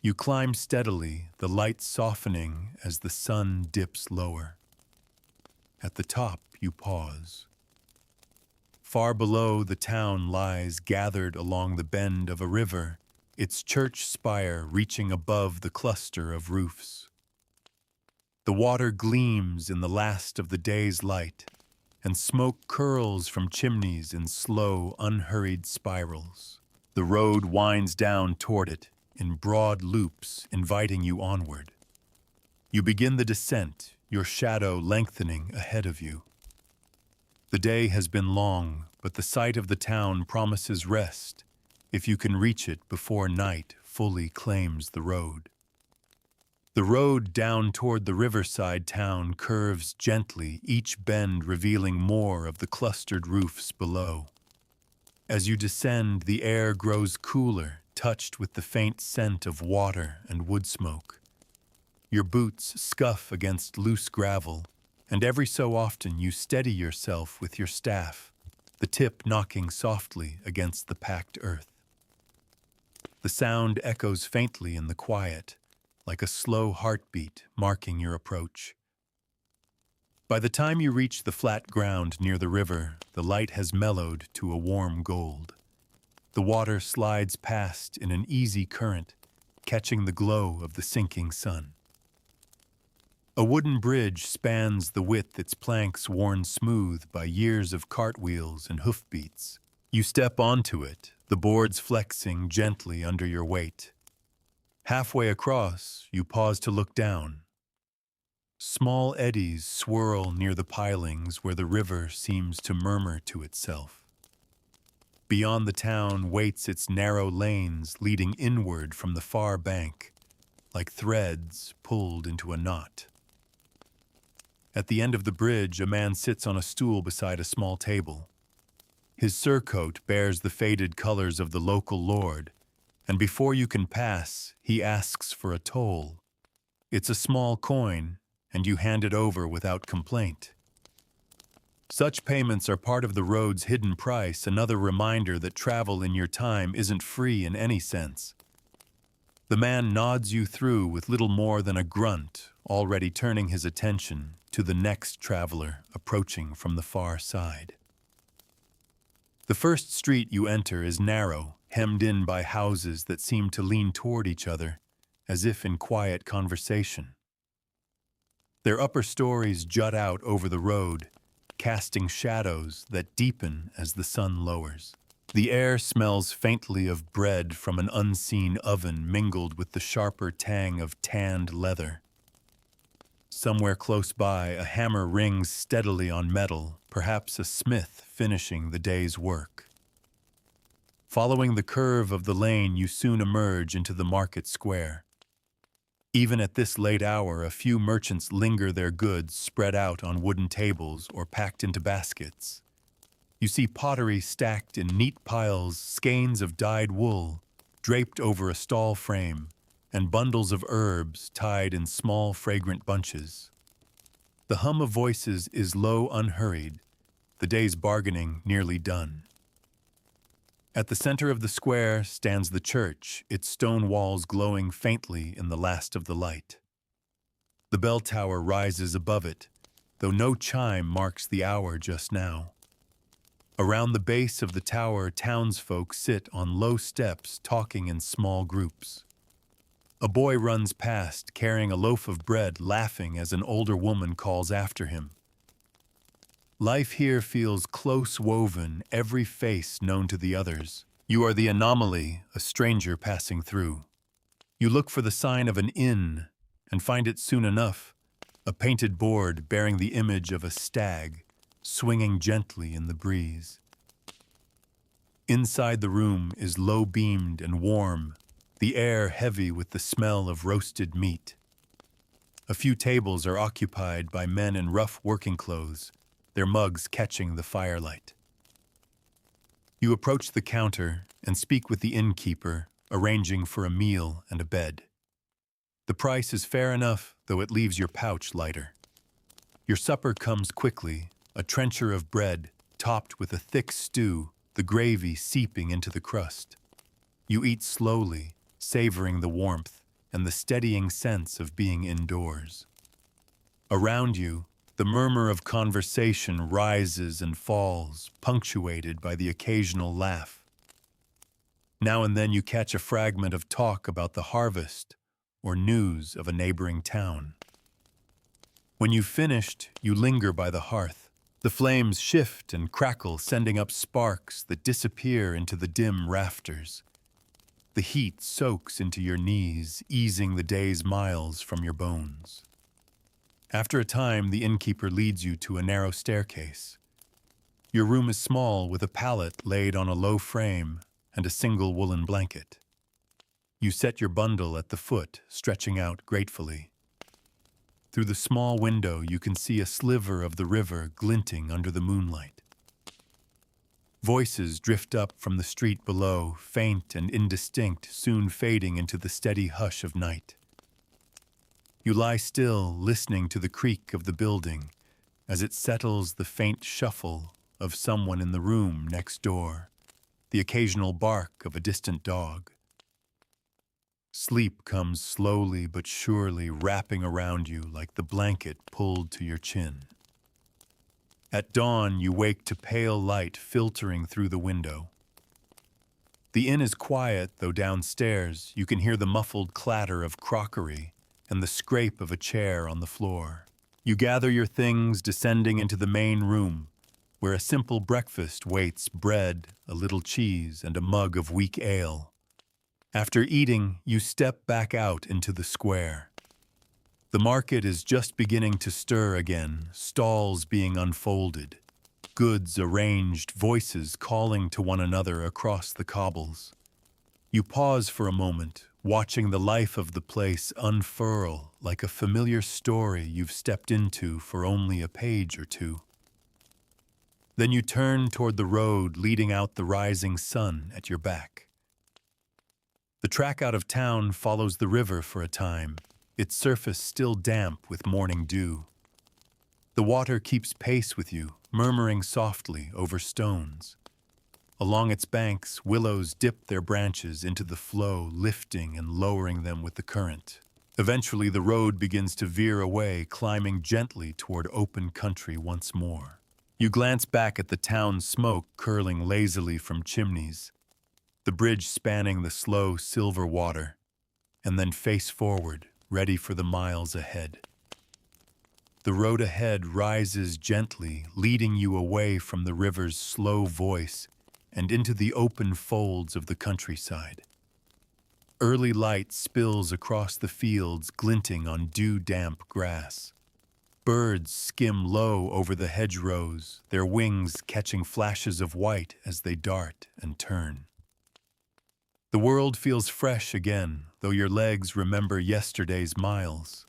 You climb steadily, the light softening as the sun dips lower. At the top, you pause. Far below, the town lies gathered along the bend of a river, its church spire reaching above the cluster of roofs. The water gleams in the last of the day's light, and smoke curls from chimneys in slow, unhurried spirals. The road winds down toward it in broad loops, inviting you onward. You begin the descent, your shadow lengthening ahead of you. The day has been long, but the sight of the town promises rest, if you can reach it before night fully claims the road. The road down toward the riverside town curves gently, each bend revealing more of the clustered roofs below. As you descend, the air grows cooler, touched with the faint scent of water and wood smoke. Your boots scuff against loose gravel, and every so often you steady yourself with your staff, the tip knocking softly against the packed earth. The sound echoes faintly in the quiet, like a slow heartbeat marking your approach. By the time you reach the flat ground near the river, the light has mellowed to a warm gold. The water slides past in an easy current, catching the glow of the sinking sun. A wooden bridge spans the width, its planks worn smooth by years of cartwheels and hoofbeats. You step onto it, the boards flexing gently under your weight. Halfway across, you pause to look down. Small eddies swirl near the pilings where the river seems to murmur to itself. Beyond the town waits its narrow lanes leading inward from the far bank, like threads pulled into a knot. At the end of the bridge, a man sits on a stool beside a small table. His surcoat bears the faded colors of the local lord, and before you can pass, he asks for a toll. It's a small coin, and you hand it over without complaint. Such payments are part of the road's hidden price, another reminder that travel in your time isn't free in any sense. The man nods you through with little more than a grunt, already turning his attention to the next traveler approaching from the far side. The first street you enter is narrow, hemmed in by houses that seem to lean toward each other, as if in quiet conversation. Their upper stories jut out over the road, casting shadows that deepen as the sun lowers. The air smells faintly of bread from an unseen oven mingled with the sharper tang of tanned leather. Somewhere close by, a hammer rings steadily on metal, perhaps a smith finishing the day's work. Following the curve of the lane, you soon emerge into the market square. Even at this late hour, a few merchants linger their goods spread out on wooden tables or packed into baskets. You see pottery stacked in neat piles, skeins of dyed wool draped over a stall frame, and bundles of herbs tied in small, fragrant bunches. The hum of voices is low, unhurried, the day's bargaining nearly done. At the center of the square stands the church, its stone walls glowing faintly in the last of the light. The bell tower rises above it, though no chime marks the hour just now. Around the base of the tower, townsfolk sit on low steps talking in small groups. A boy runs past, carrying a loaf of bread, laughing as an older woman calls after him. Life here feels close woven, every face known to the others. You are the anomaly, a stranger passing through. You look for the sign of an inn, and find it soon enough, a painted board bearing the image of a stag, swinging gently in the breeze. Inside the room is low-beamed and warm, the air heavy with the smell of roasted meat. A few tables are occupied by men in rough working clothes, their mugs catching the firelight. You approach the counter and speak with the innkeeper, arranging for a meal and a bed. The price is fair enough, though it leaves your pouch lighter. Your supper comes quickly, a trencher of bread, topped with a thick stew, the gravy seeping into the crust. You eat slowly, savoring the warmth and the steadying sense of being indoors. Around you, the murmur of conversation rises and falls, punctuated by the occasional laugh. Now and then you catch a fragment of talk about the harvest or news of a neighboring town. When you've finished, you linger by the hearth. The flames shift and crackle, sending up sparks that disappear into the dim rafters. The heat soaks into your knees, easing the day's miles from your bones. After a time, the innkeeper leads you to a narrow staircase. Your room is small, with a pallet laid on a low frame and a single woolen blanket. You set your bundle at the foot, stretching out gratefully. Through the small window, you can see a sliver of the river glinting under the moonlight. Voices drift up from the street below, faint and indistinct, soon fading into the steady hush of night. You lie still, listening to the creak of the building as it settles, the faint shuffle of someone in the room next door, the occasional bark of a distant dog. Sleep comes slowly but surely, wrapping around you like the blanket pulled to your chin. At dawn, you wake to pale light filtering through the window. The inn is quiet, though downstairs you can hear the muffled clatter of crockery and the scrape of a chair on the floor. You gather your things, descending into the main room, where a simple breakfast waits: bread, a little cheese, and a mug of weak ale. After eating, you step back out into the square. The market is just beginning to stir again, stalls being unfolded, goods arranged, voices calling to one another across the cobbles. You pause for a moment, watching the life of the place unfurl like a familiar story you've stepped into for only a page or two. Then you turn toward the road leading out the rising sun at your back. The track out of town follows the river for a time, its surface still damp with morning dew. The water keeps pace with you, murmuring softly over stones. Along its banks, willows dip their branches into the flow, lifting and lowering them with the current. Eventually, the road begins to veer away, climbing gently toward open country once more. You glance back at the town's smoke curling lazily from chimneys, the bridge spanning the slow silver water, and then face forward, ready for the miles ahead. The road ahead rises gently, leading you away from the river's slow voice and into the open folds of the countryside. Early light spills across the fields, glinting on dew-damp grass. Birds skim low over the hedgerows, their wings catching flashes of white as they dart and turn. The world feels fresh again, though your legs remember yesterday's miles.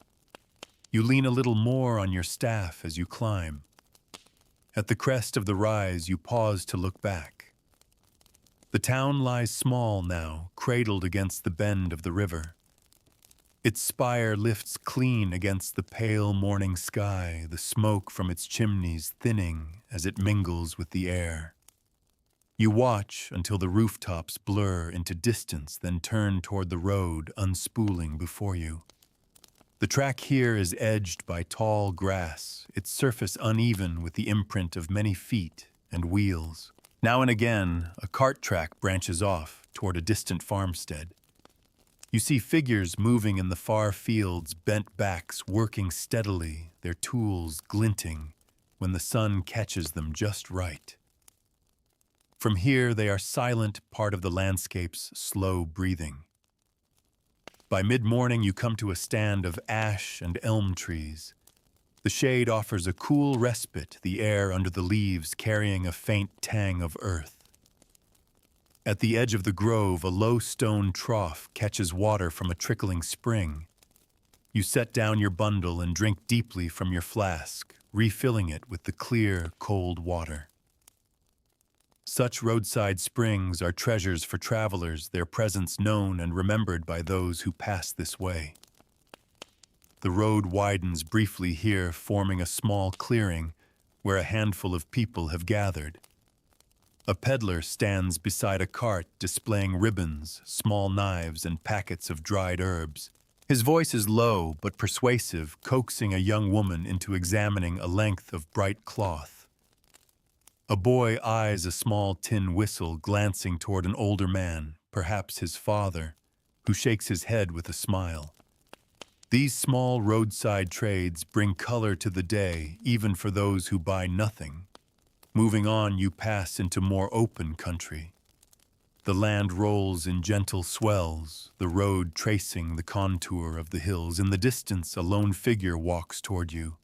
You lean a little more on your staff as you climb. At the crest of the rise, you pause to look back. The town lies small now, cradled against the bend of the river. Its spire lifts clean against the pale morning sky, the smoke from its chimneys thinning as it mingles with the air. You watch until the rooftops blur into distance, then turn toward the road, unspooling before you. The track here is edged by tall grass, its surface uneven with the imprint of many feet and wheels. Now and again, a cart track branches off toward a distant farmstead. You see figures moving in the far fields, bent backs working steadily, their tools glinting when the sun catches them just right. From here, they are silent, part of the landscape's slow breathing. By mid-morning, you come to a stand of ash and elm trees. The shade offers a cool respite, the air under the leaves carrying a faint tang of earth. At the edge of the grove, a low stone trough catches water from a trickling spring. You set down your bundle and drink deeply from your flask, refilling it with the clear, cold water. Such roadside springs are treasures for travelers, their presence known and remembered by those who pass this way. The road widens briefly here, forming a small clearing where a handful of people have gathered. A peddler stands beside a cart displaying ribbons, small knives, and packets of dried herbs. His voice is low but persuasive, coaxing a young woman into examining a length of bright cloth. A boy eyes a small tin whistle, glancing toward an older man, perhaps his father, who shakes his head with a smile. These small roadside trades bring color to the day, even for those who buy nothing. Moving on, you pass into more open country. The land rolls in gentle swells, the road tracing the contour of the hills. In the distance, a lone figure walks toward you,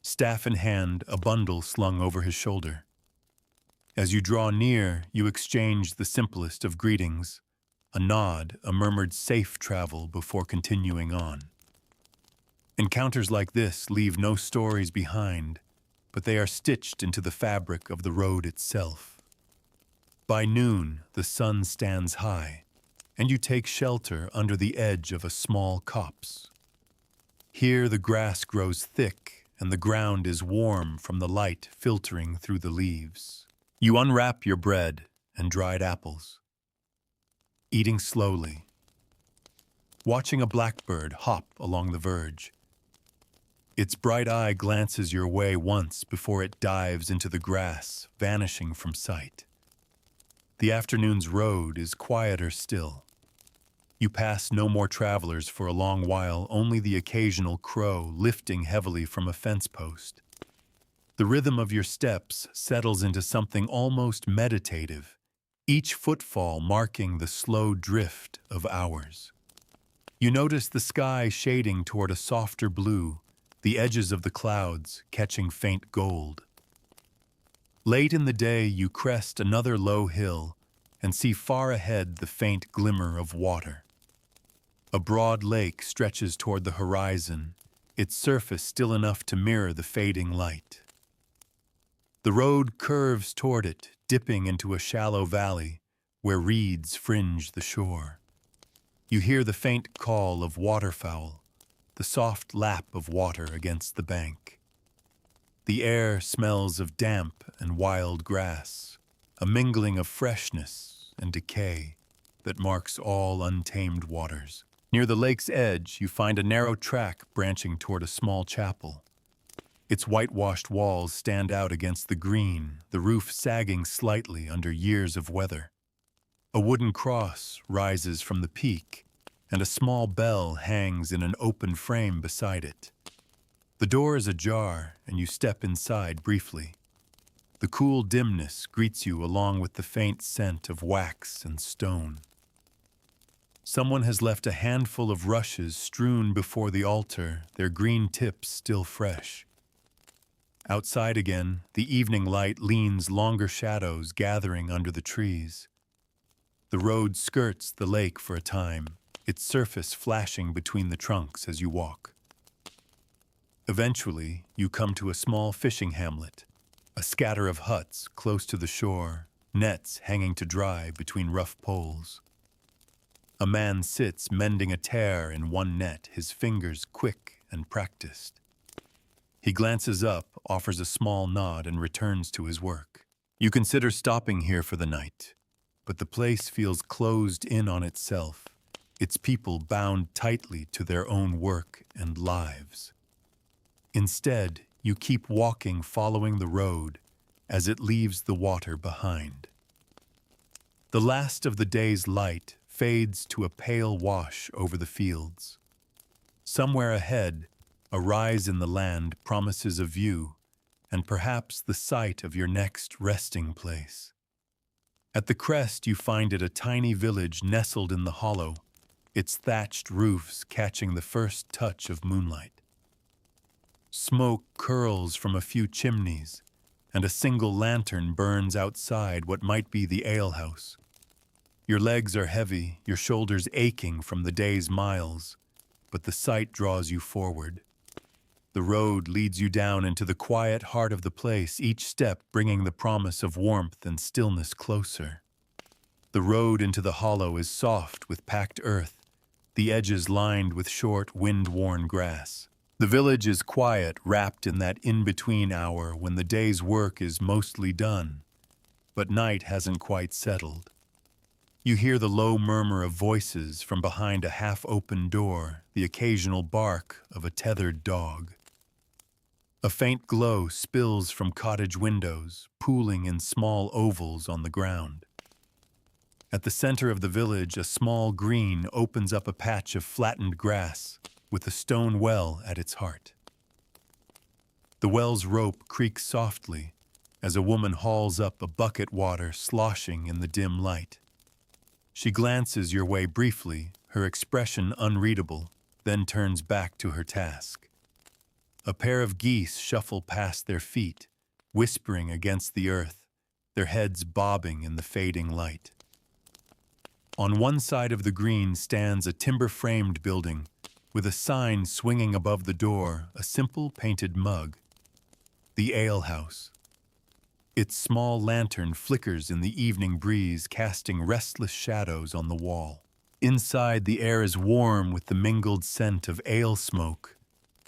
staff in hand, a bundle slung over his shoulder. As you draw near, you exchange the simplest of greetings, a nod, a murmured safe travel before continuing on. Encounters like this leave no stories behind, but they are stitched into the fabric of the road itself. By noon, the sun stands high, and you take shelter under the edge of a small copse. Here the grass grows thick, and the ground is warm from the light filtering through the leaves. You unwrap your bread and dried apples, eating slowly, watching a blackbird hop along the verge. Its bright eye glances your way once before it dives into the grass, vanishing from sight. The afternoon's road is quieter still. You pass no more travelers for a long while, only the occasional crow lifting heavily from a fence post. The rhythm of your steps settles into something almost meditative, each footfall marking the slow drift of hours. You notice the sky shading toward a softer blue, the edges of the clouds catching faint gold. Late in the day, you crest another low hill and see far ahead the faint glimmer of water. A broad lake stretches toward the horizon, its surface still enough to mirror the fading light. The road curves toward it, dipping into a shallow valley where reeds fringe the shore. You hear the faint call of waterfowl, the soft lap of water against the bank. The air smells of damp and wild grass, a mingling of freshness and decay that marks all untamed waters. Near the lake's edge, you find a narrow track branching toward a small chapel. Its whitewashed walls stand out against the green, the roof sagging slightly under years of weather. A wooden cross rises from the peak, and a small bell hangs in an open frame beside it. The door is ajar, and you step inside briefly. The cool dimness greets you along with the faint scent of wax and stone. Someone has left a handful of rushes strewn before the altar, their green tips still fresh. Outside again, the evening light leans longer shadows gathering under the trees. The road skirts the lake for a time, its surface flashing between the trunks as you walk. Eventually, you come to a small fishing hamlet, a scatter of huts close to the shore, nets hanging to dry between rough poles. A man sits mending a tear in one net, his fingers quick and practiced. He glances up, offers a small nod, and returns to his work. You consider stopping here for the night, but the place feels closed in on itself, its people bound tightly to their own work and lives. Instead, you keep walking following the road as it leaves the water behind. The last of the day's light fades to a pale wash over the fields. Somewhere ahead, a rise in the land promises a view, and perhaps the site of your next resting place. At the crest, you find it a tiny village nestled in the hollow, its thatched roofs catching the first touch of moonlight. Smoke curls from a few chimneys, and a single lantern burns outside what might be the alehouse. Your legs are heavy, your shoulders aching from the day's miles, but the sight draws you forward. The road leads you down into the quiet heart of the place, each step bringing the promise of warmth and stillness closer. The road into the hollow is soft with packed earth, the edges lined with short, wind-worn grass. The village is quiet, wrapped in that in-between hour when the day's work is mostly done, but night hasn't quite settled. You hear the low murmur of voices from behind a half-open door, the occasional bark of a tethered dog. A faint glow spills from cottage windows, pooling in small ovals on the ground. At the center of the village, a small green opens up a patch of flattened grass, with a stone well at its heart. The well's rope creaks softly as a woman hauls up a bucket water sloshing in the dim light. She glances your way briefly, her expression unreadable, then turns back to her task. A pair of geese shuffle past their feet, whispering against the earth, their heads bobbing in the fading light. On one side of the green stands a timber-framed building, with a sign swinging above the door, a simple painted mug. The alehouse. Its small lantern flickers in the evening breeze, casting restless shadows on the wall. Inside, the air is warm with the mingled scent of ale smoke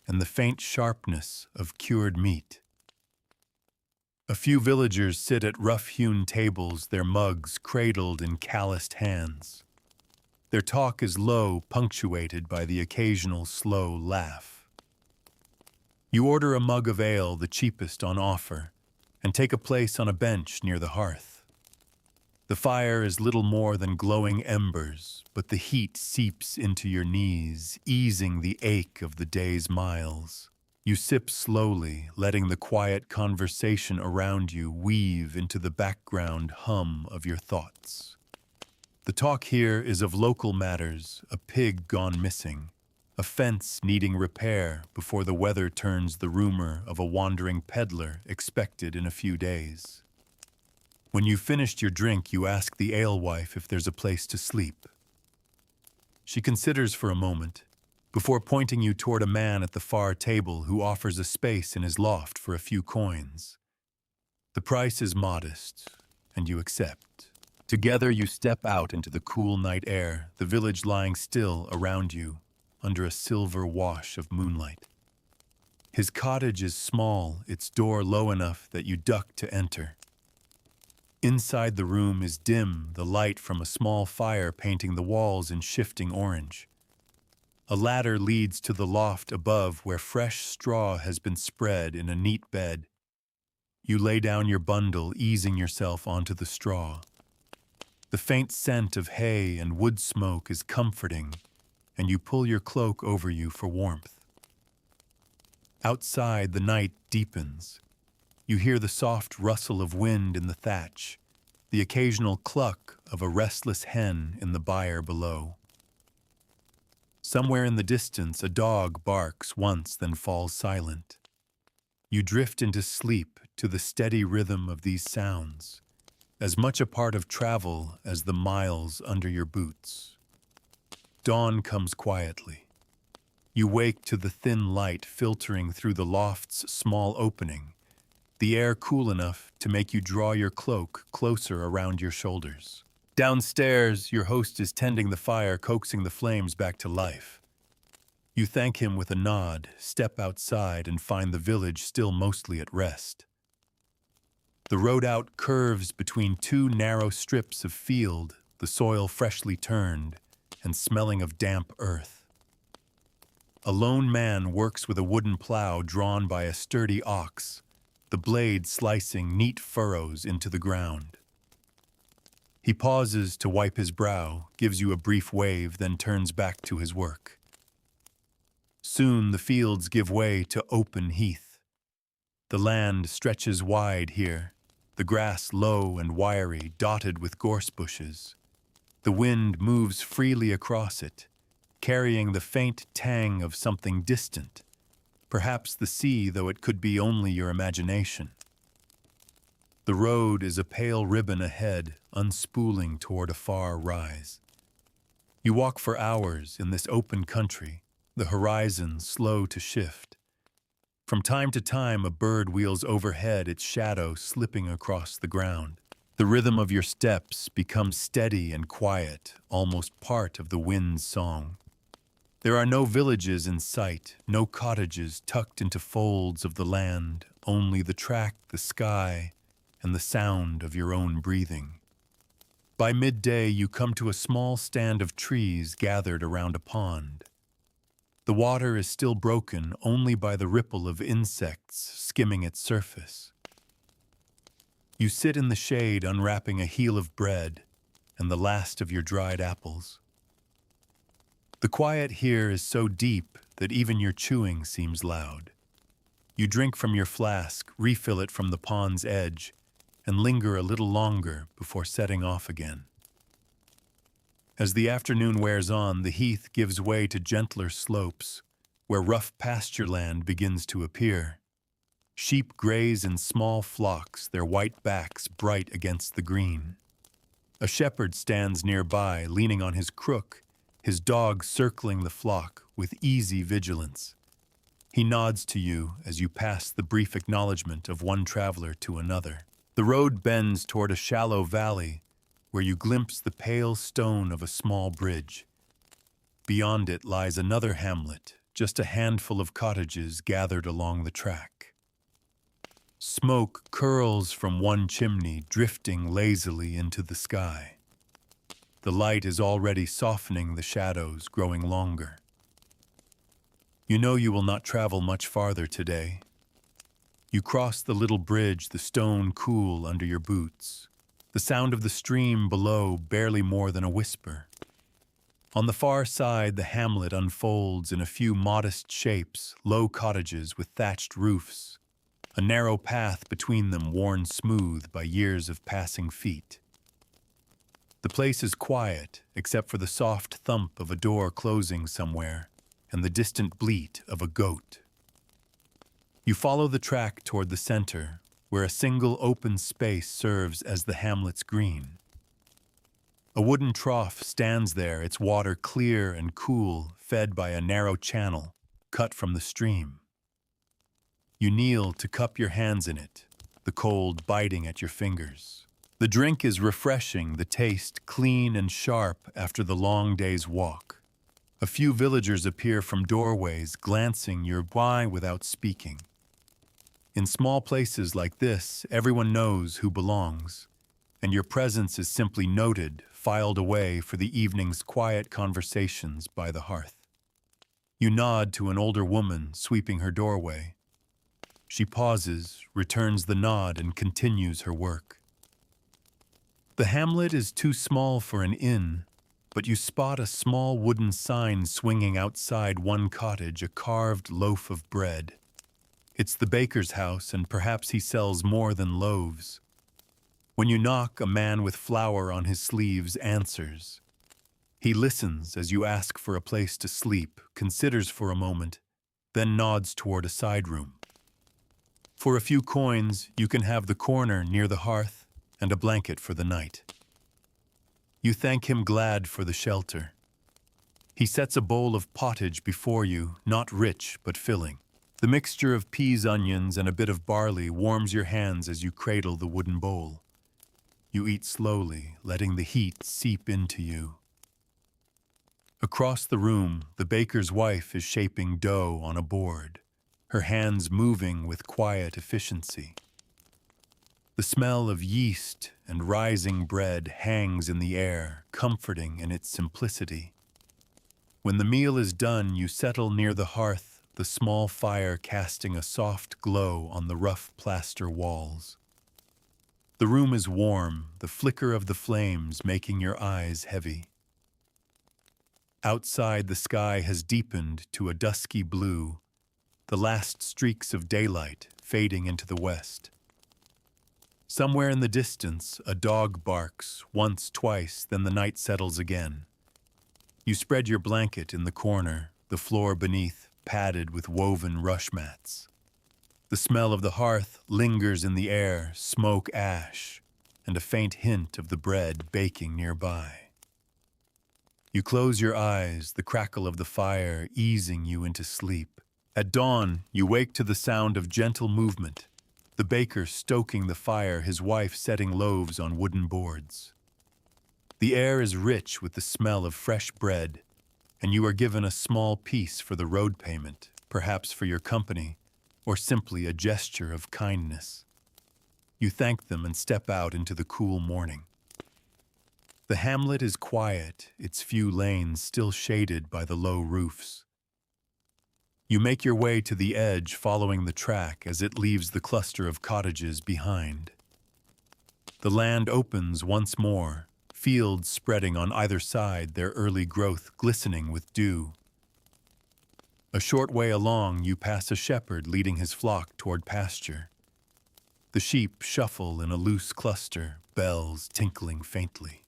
and the faint sharpness of cured meat. A few villagers sit at rough-hewn tables, their mugs cradled in calloused hands. Their talk is low, punctuated by the occasional slow laugh. You order a mug of ale, the cheapest on offer, and take a place on a bench near the hearth. The fire is little more than glowing embers, but the heat seeps into your knees, easing the ache of the day's miles. You sip slowly, letting the quiet conversation around you weave into the background hum of your thoughts. The talk here is of local matters, a pig gone missing, a fence needing repair before the weather turns the rumor of a wandering peddler expected in a few days. When you've finished your drink, you ask the alewife if there's a place to sleep. She considers for a moment, before pointing you toward a man at the far table who offers a space in his loft for a few coins. The price is modest, and you accept. Together you step out into the cool night air, the village lying still around you, under a silver wash of moonlight. His cottage is small, its door low enough that you duck to enter. Inside the room is dim, the light from a small fire painting the walls in shifting orange. A ladder leads to the loft above where fresh straw has been spread in a neat bed. You lay down your bundle, easing yourself onto the straw. The faint scent of hay and wood smoke is comforting, and you pull your cloak over you for warmth. Outside, the night deepens. You hear the soft rustle of wind in the thatch, the occasional cluck of a restless hen in the byre below. Somewhere in the distance, a dog barks once, then falls silent. You drift into sleep to the steady rhythm of these sounds, as much a part of travel as the miles under your boots. Dawn comes quietly. You wake to the thin light filtering through the loft's small opening, the air cool enough to make you draw your cloak closer around your shoulders. Downstairs, your host is tending the fire, coaxing the flames back to life. You thank him with a nod, step outside, and find the village still mostly at rest. The road out curves between two narrow strips of field, the soil freshly turned and smelling of damp earth. A lone man works with a wooden plow drawn by a sturdy ox, the blade slicing neat furrows into the ground. He pauses to wipe his brow, gives you a brief wave, then turns back to his work. Soon the fields give way to open heath. The land stretches wide here, the grass low and wiry, dotted with gorse bushes. The wind moves freely across it, carrying the faint tang of something distant, perhaps the sea, though it could be only your imagination. The road is a pale ribbon ahead, unspooling toward a far rise. You walk for hours in this open country, the horizon slow to shift. From time to time, a bird wheels overhead, its shadow slipping across the ground. The rhythm of your steps becomes steady and quiet, almost part of the wind's song. There are no villages in sight, no cottages tucked into folds of the land, only the track, the sky, and the sound of your own breathing. By midday, you come to a small stand of trees gathered around a pond. The water is still broken only by the ripple of insects skimming its surface. You sit in the shade unwrapping a heel of bread and the last of your dried apples. The quiet here is so deep that even your chewing seems loud. You drink from your flask, refill it from the pond's edge, and linger a little longer before setting off again. As the afternoon wears on, the heath gives way to gentler slopes, where rough pasture land begins to appear. Sheep graze in small flocks, their white backs bright against the green. A shepherd stands nearby, leaning on his crook, his dog circling the flock with easy vigilance. He nods to you as you pass the brief acknowledgement of one traveler to another. The road bends toward a shallow valley where you glimpse the pale stone of a small bridge. Beyond it lies another hamlet, just a handful of cottages gathered along the track. Smoke curls from one chimney, drifting lazily into the sky. The light is already softening the shadows, growing longer. You know you will not travel much farther today. You cross the little bridge, the stone cool under your boots. The sound of the stream below barely more than a whisper. On the far side, the hamlet unfolds in a few modest shapes, low cottages with thatched roofs, a narrow path between them worn smooth by years of passing feet. The place is quiet, except for the soft thump of a door closing somewhere and the distant bleat of a goat. You follow the track toward the center, where a single open space serves as the hamlet's green. A wooden trough stands there, its water clear and cool, fed by a narrow channel cut from the stream. You kneel to cup your hands in it, the cold biting at your fingers. The drink is refreshing, the taste clean and sharp after the long day's walk. A few villagers appear from doorways, glancing your way without speaking. In small places like this, everyone knows who belongs, and your presence is simply noted, filed away for the evening's quiet conversations by the hearth. You nod to an older woman sweeping her doorway. She pauses, returns the nod, and continues her work. The hamlet is too small for an inn, but you spot a small wooden sign swinging outside one cottage, a carved loaf of bread. It's the baker's house, and perhaps he sells more than loaves. When you knock, a man with flour on his sleeves answers. He listens as you ask for a place to sleep, considers for a moment, then nods toward a side room. For a few coins, you can have the corner near the hearth and a blanket for the night. You thank him glad for the shelter. He sets a bowl of pottage before you, not rich but filling. The mixture of peas, onions, and a bit of barley warms your hands as you cradle the wooden bowl. You eat slowly, letting the heat seep into you. Across the room, the baker's wife is shaping dough on a board, her hands moving with quiet efficiency. The smell of yeast and rising bread hangs in the air, comforting in its simplicity. When the meal is done, you settle near the hearth, the small fire casting a soft glow on the rough plaster walls. The room is warm, the flicker of the flames making your eyes heavy. Outside, the sky has deepened to a dusky blue, the last streaks of daylight fading into the west. Somewhere in the distance, a dog barks, once, twice, then the night settles again. You spread your blanket in the corner, the floor beneath padded with woven rush mats. The smell of the hearth lingers in the air, smoke, ash, and a faint hint of the bread baking nearby. You close your eyes, the crackle of the fire easing you into sleep. At dawn, you wake to the sound of gentle movement, the baker stoking the fire, his wife setting loaves on wooden boards. The air is rich with the smell of fresh bread, and you are given a small piece for the road payment, perhaps for your company, or simply a gesture of kindness. You thank them and step out into the cool morning. The hamlet is quiet, its few lanes still shaded by the low roofs. You make your way to the edge, following the track as it leaves the cluster of cottages behind. The land opens once more, fields spreading on either side, their early growth glistening with dew. A short way along, you pass a shepherd leading his flock toward pasture. The sheep shuffle in a loose cluster, bells tinkling faintly.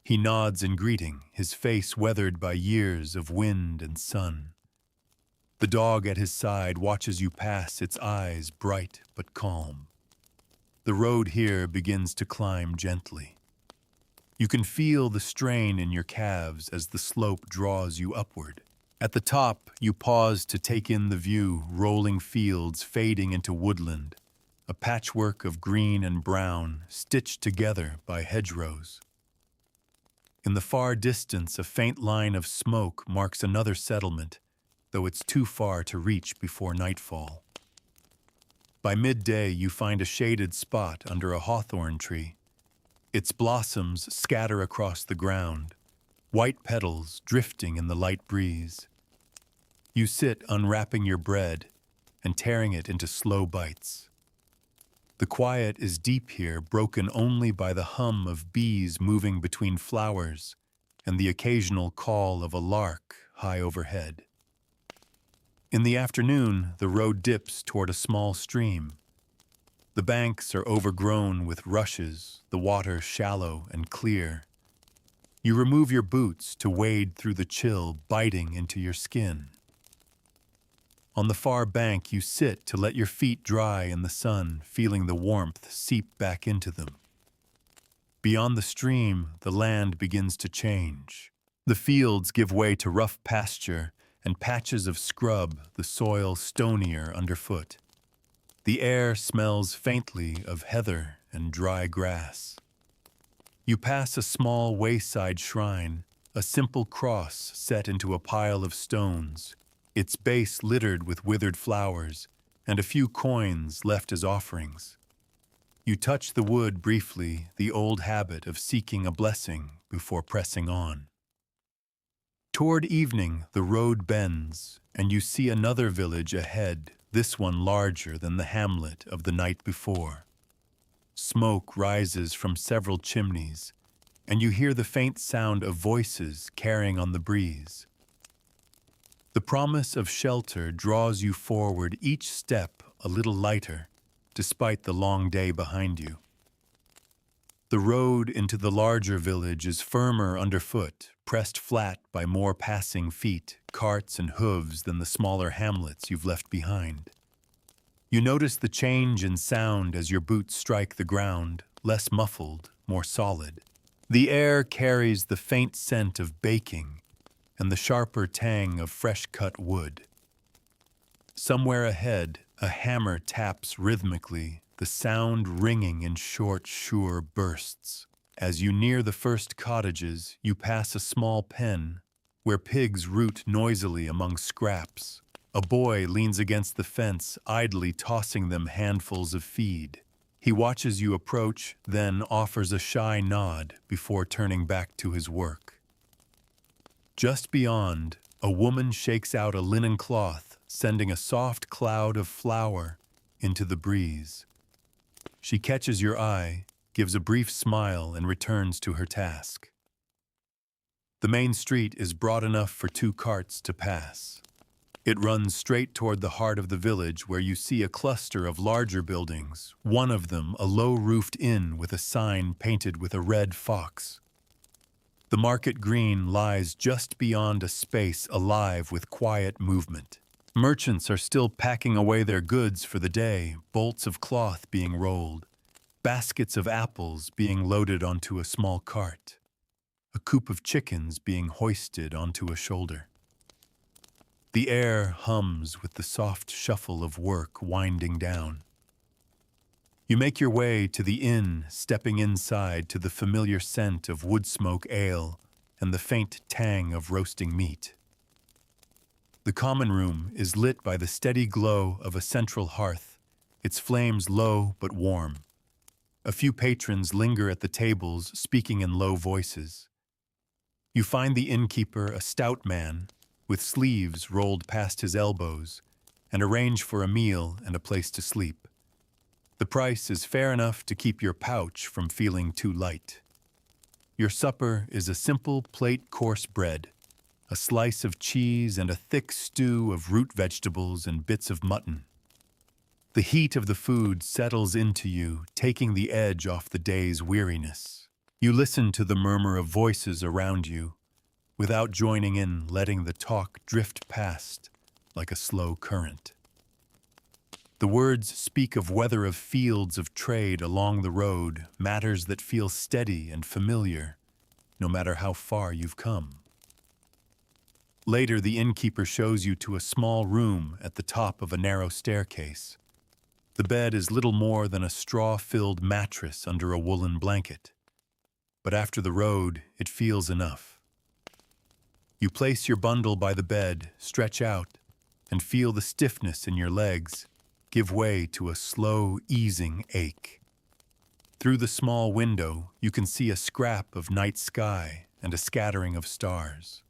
He nods in greeting, his face weathered by years of wind and sun. The dog at his side watches you pass, its eyes bright but calm. The road here begins to climb gently. You can feel the strain in your calves as the slope draws you upward. At the top, you pause to take in the view, rolling fields fading into woodland, a patchwork of green and brown stitched together by hedgerows. In the far distance, a faint line of smoke marks another settlement, though it's too far to reach before nightfall. By midday, you find a shaded spot under a hawthorn tree. Its blossoms scatter across the ground, white petals drifting in the light breeze. You sit unwrapping your bread and tearing it into slow bites. The quiet is deep here, broken only by the hum of bees moving between flowers and the occasional call of a lark high overhead. In the afternoon, the road dips toward a small stream. The banks are overgrown with rushes, the water shallow and clear. You remove your boots to wade through the chill biting into your skin. On the far bank, you sit to let your feet dry in the sun, feeling the warmth seep back into them. Beyond the stream, the land begins to change. The fields give way to rough pasture and patches of scrub, the soil stonier underfoot. The air smells faintly of heather and dry grass. You pass a small wayside shrine, a simple cross set into a pile of stones, its base littered with withered flowers, and a few coins left as offerings. You touch the wood briefly, the old habit of seeking a blessing before pressing on. Toward evening, the road bends, and you see another village ahead, this one larger than the hamlet of the night before. Smoke rises from several chimneys, and you hear the faint sound of voices carrying on the breeze. The promise of shelter draws you forward, each step a little lighter, despite the long day behind you. The road into the larger village is firmer underfoot, pressed flat by more passing feet, carts and hooves than the smaller hamlets you've left behind. You notice the change in sound as your boots strike the ground, less muffled, more solid. The air carries the faint scent of baking and the sharper tang of fresh-cut wood. Somewhere ahead, a hammer taps rhythmically, the sound ringing in short, sure bursts. As you near the first cottages, you pass a small pen where pigs root noisily among scraps. A boy leans against the fence, idly tossing them handfuls of feed. He watches you approach, then offers a shy nod before turning back to his work. Just beyond, a woman shakes out a linen cloth, sending a soft cloud of flour into the breeze. She catches your eye, gives a brief smile, and returns to her task. The main street is broad enough for 2 carts to pass. It runs straight toward the heart of the village, where you see a cluster of larger buildings, one of them a low-roofed inn with a sign painted with a red fox. The market green lies just beyond a space alive with quiet movement. Merchants are still packing away their goods for the day, bolts of cloth being rolled, baskets of apples being loaded onto a small cart, a coop of chickens being hoisted onto a shoulder. The air hums with the soft shuffle of work winding down. You make your way to the inn, stepping inside to the familiar scent of wood smoke ale and the faint tang of roasting meat. The common room is lit by the steady glow of a central hearth, its flames low but warm. A few patrons linger at the tables, speaking in low voices. You find the innkeeper, a stout man, with sleeves rolled past his elbows, and arrange for a meal and a place to sleep. The price is fair enough to keep your pouch from feeling too light. Your supper is a simple plate coarse bread, a slice of cheese and a thick stew of root vegetables and bits of mutton. The heat of the food settles into you, taking the edge off the day's weariness. You listen to the murmur of voices around you, without joining in, letting the talk drift past like a slow current. The words speak of weather, of fields of trade along the road, matters that feel steady and familiar, no matter how far you've come. Later, the innkeeper shows you to a small room at the top of a narrow staircase. The bed is little more than a straw-filled mattress under a woolen blanket. But after the road, it feels enough. You place your bundle by the bed, stretch out, and feel the stiffness in your legs give way to a slow, easing ache. Through the small window, you can see a scrap of night sky and a scattering of stars.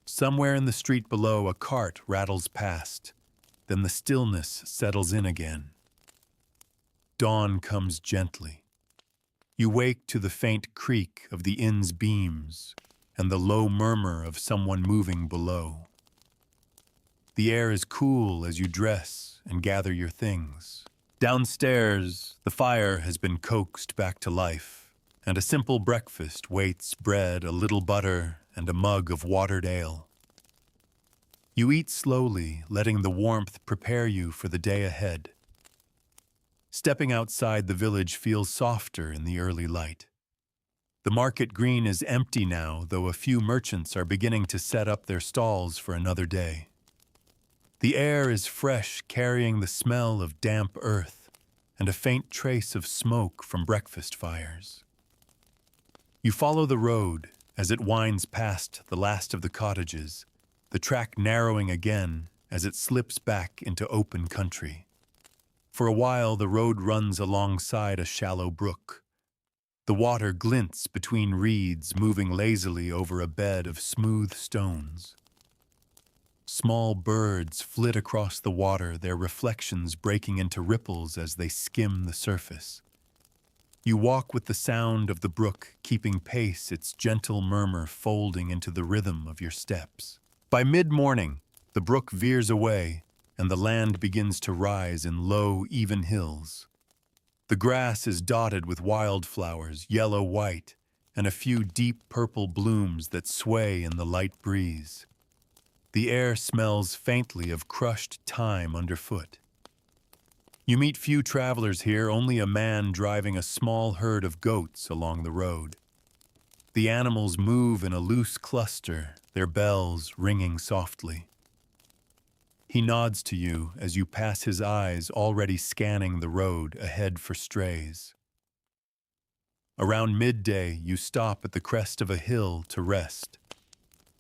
Somewhere in the street below, a cart rattles past. Then the stillness settles in again. Dawn comes gently. You wake to the faint creak of the inn's beams and the low murmur of someone moving below. The air is cool as you dress and gather your things. Downstairs, the fire has been coaxed back to life, and a simple breakfast waits: bread, a little butter, and a mug of watered ale. You eat slowly, letting the warmth prepare you for the day ahead. Stepping outside the village feels softer in the early light. The market green is empty now, though a few merchants are beginning to set up their stalls for another day. The air is fresh, carrying the smell of damp earth and a faint trace of smoke from breakfast fires. You follow the road, as it winds past the last of the cottages, the track narrowing again as it slips back into open country. For a while, the road runs alongside a shallow brook. The water glints between reeds, moving lazily over a bed of smooth stones. Small birds flit across the water, their reflections breaking into ripples as they skim the surface. You walk with the sound of the brook, keeping pace, its gentle murmur folding into the rhythm of your steps. By mid-morning, the brook veers away, and the land begins to rise in low, even hills. The grass is dotted with wildflowers, yellow-white, and a few deep purple blooms that sway in the light breeze. The air smells faintly of crushed thyme underfoot. You meet few travelers here, only a man driving a small herd of goats along the road. The animals move in a loose cluster, their bells ringing softly. He nods to you as you pass, his eyes already scanning the road ahead for strays. Around midday, you stop at the crest of a hill to rest.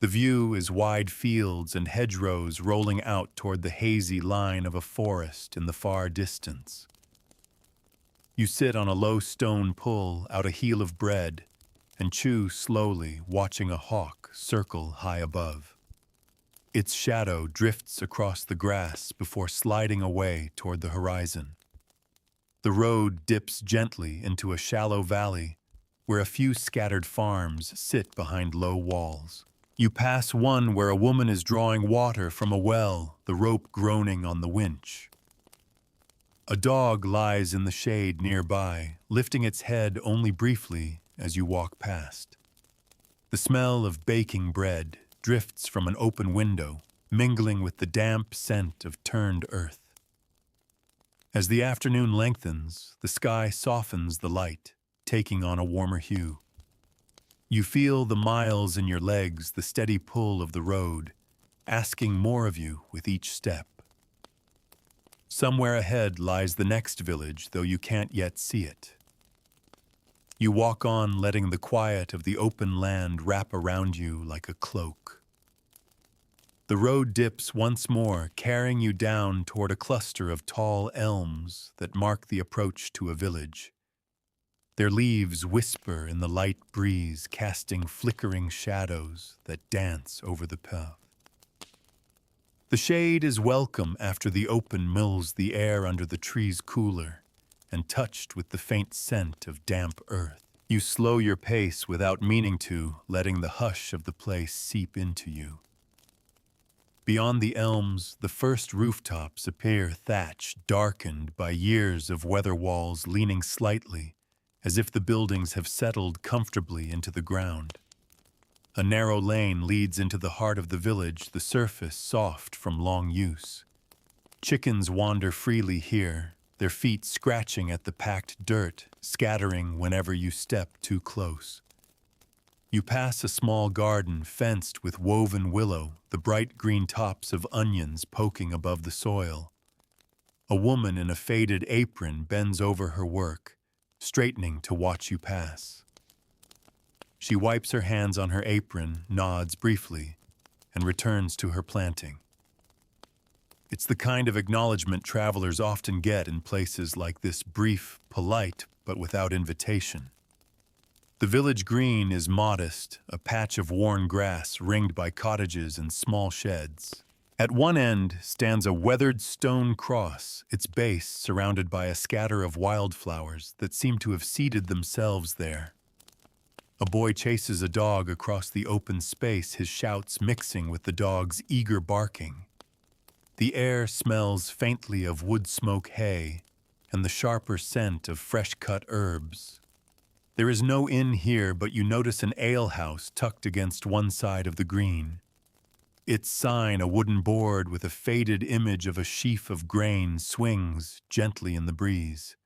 The view is wide fields and hedgerows rolling out toward the hazy line of a forest in the far distance. You sit on a low stone pull out a heel of bread and chew slowly, watching a hawk circle high above. Its shadow drifts across the grass before sliding away toward the horizon. The road dips gently into a shallow valley where a few scattered farms sit behind low walls. You pass one where a woman is drawing water from a well, the rope groaning on the winch. A dog lies in the shade nearby, lifting its head only briefly as you walk past. The smell of baking bread drifts from an open window, mingling with the damp scent of turned earth. As the afternoon lengthens, the sky softens the light, taking on a warmer hue. You feel the miles in your legs, the steady pull of the road, asking more of you with each step. Somewhere ahead lies the next village, though you can't yet see it. You walk on, letting the quiet of the open land wrap around you like a cloak. The road dips once more, carrying you down toward a cluster of tall elms that mark the approach to a village. Their leaves whisper in the light breeze, casting flickering shadows that dance over the path. The shade is welcome after the open mills the air under the trees cooler, and touched with the faint scent of damp earth. You slow your pace without meaning to, letting the hush of the place seep into you. Beyond the elms, the first rooftops appear thatched, darkened by years of weather walls leaning slightly, as if the buildings have settled comfortably into the ground. A narrow lane leads into the heart of the village, the surface soft from long use. Chickens wander freely here, their feet scratching at the packed dirt, scattering whenever you step too close. You pass a small garden fenced with woven willow, the bright green tops of onions poking above the soil. A woman in a faded apron bends over her work, straightening to watch you pass. She wipes her hands on her apron, nods briefly, and returns to her planting. It's the kind of acknowledgement travelers often get in places like this, brief, polite, but without invitation. The village green is modest, a patch of worn grass ringed by cottages and small sheds. At one end stands a weathered stone cross, its base surrounded by a scatter of wildflowers that seem to have seeded themselves there. A boy chases a dog across the open space, his shouts mixing with the dog's eager barking. The air smells faintly of wood smoke hay and the sharper scent of fresh-cut herbs. There is no inn here, but you notice an alehouse tucked against one side of the green. Its sign, a wooden board with a faded image of a sheaf of grain, swings gently in the breeze.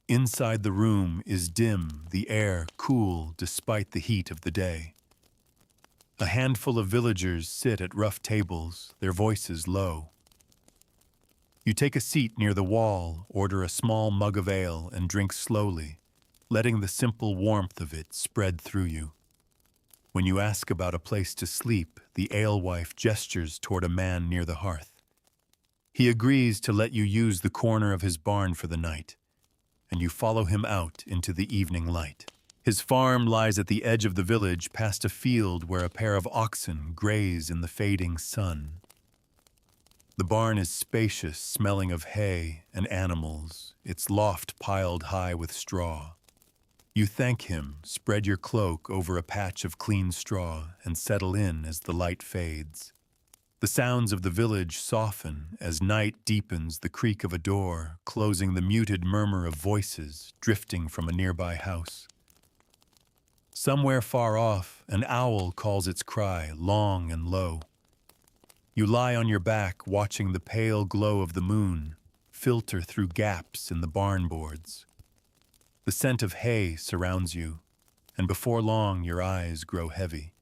Inside the room is dim, the air cool despite the heat of the day. A handful of villagers sit at rough tables, their voices low. You take a seat near the wall, order a small mug of ale, and drink slowly, letting the simple warmth of it spread through you. When you ask about a place to sleep, the alewife gestures toward a man near the hearth. He agrees to let you use the corner of his barn for the night, and you follow him out into the evening light. His farm lies at the edge of the village, past a field where a pair of oxen graze in the fading sun. The barn is spacious, smelling of hay and animals, its loft piled high with straw. You thank him, spread your cloak over a patch of clean straw, and settle in as the light fades. The sounds of the village soften as night deepens, the creak of a door, closing, the muted murmur of voices drifting from a nearby house. Somewhere far off, an owl calls its cry, long and low. You lie on your back, watching the pale glow of the moon filter through gaps in the barn boards. The scent of hay surrounds you, and before long your eyes grow heavy.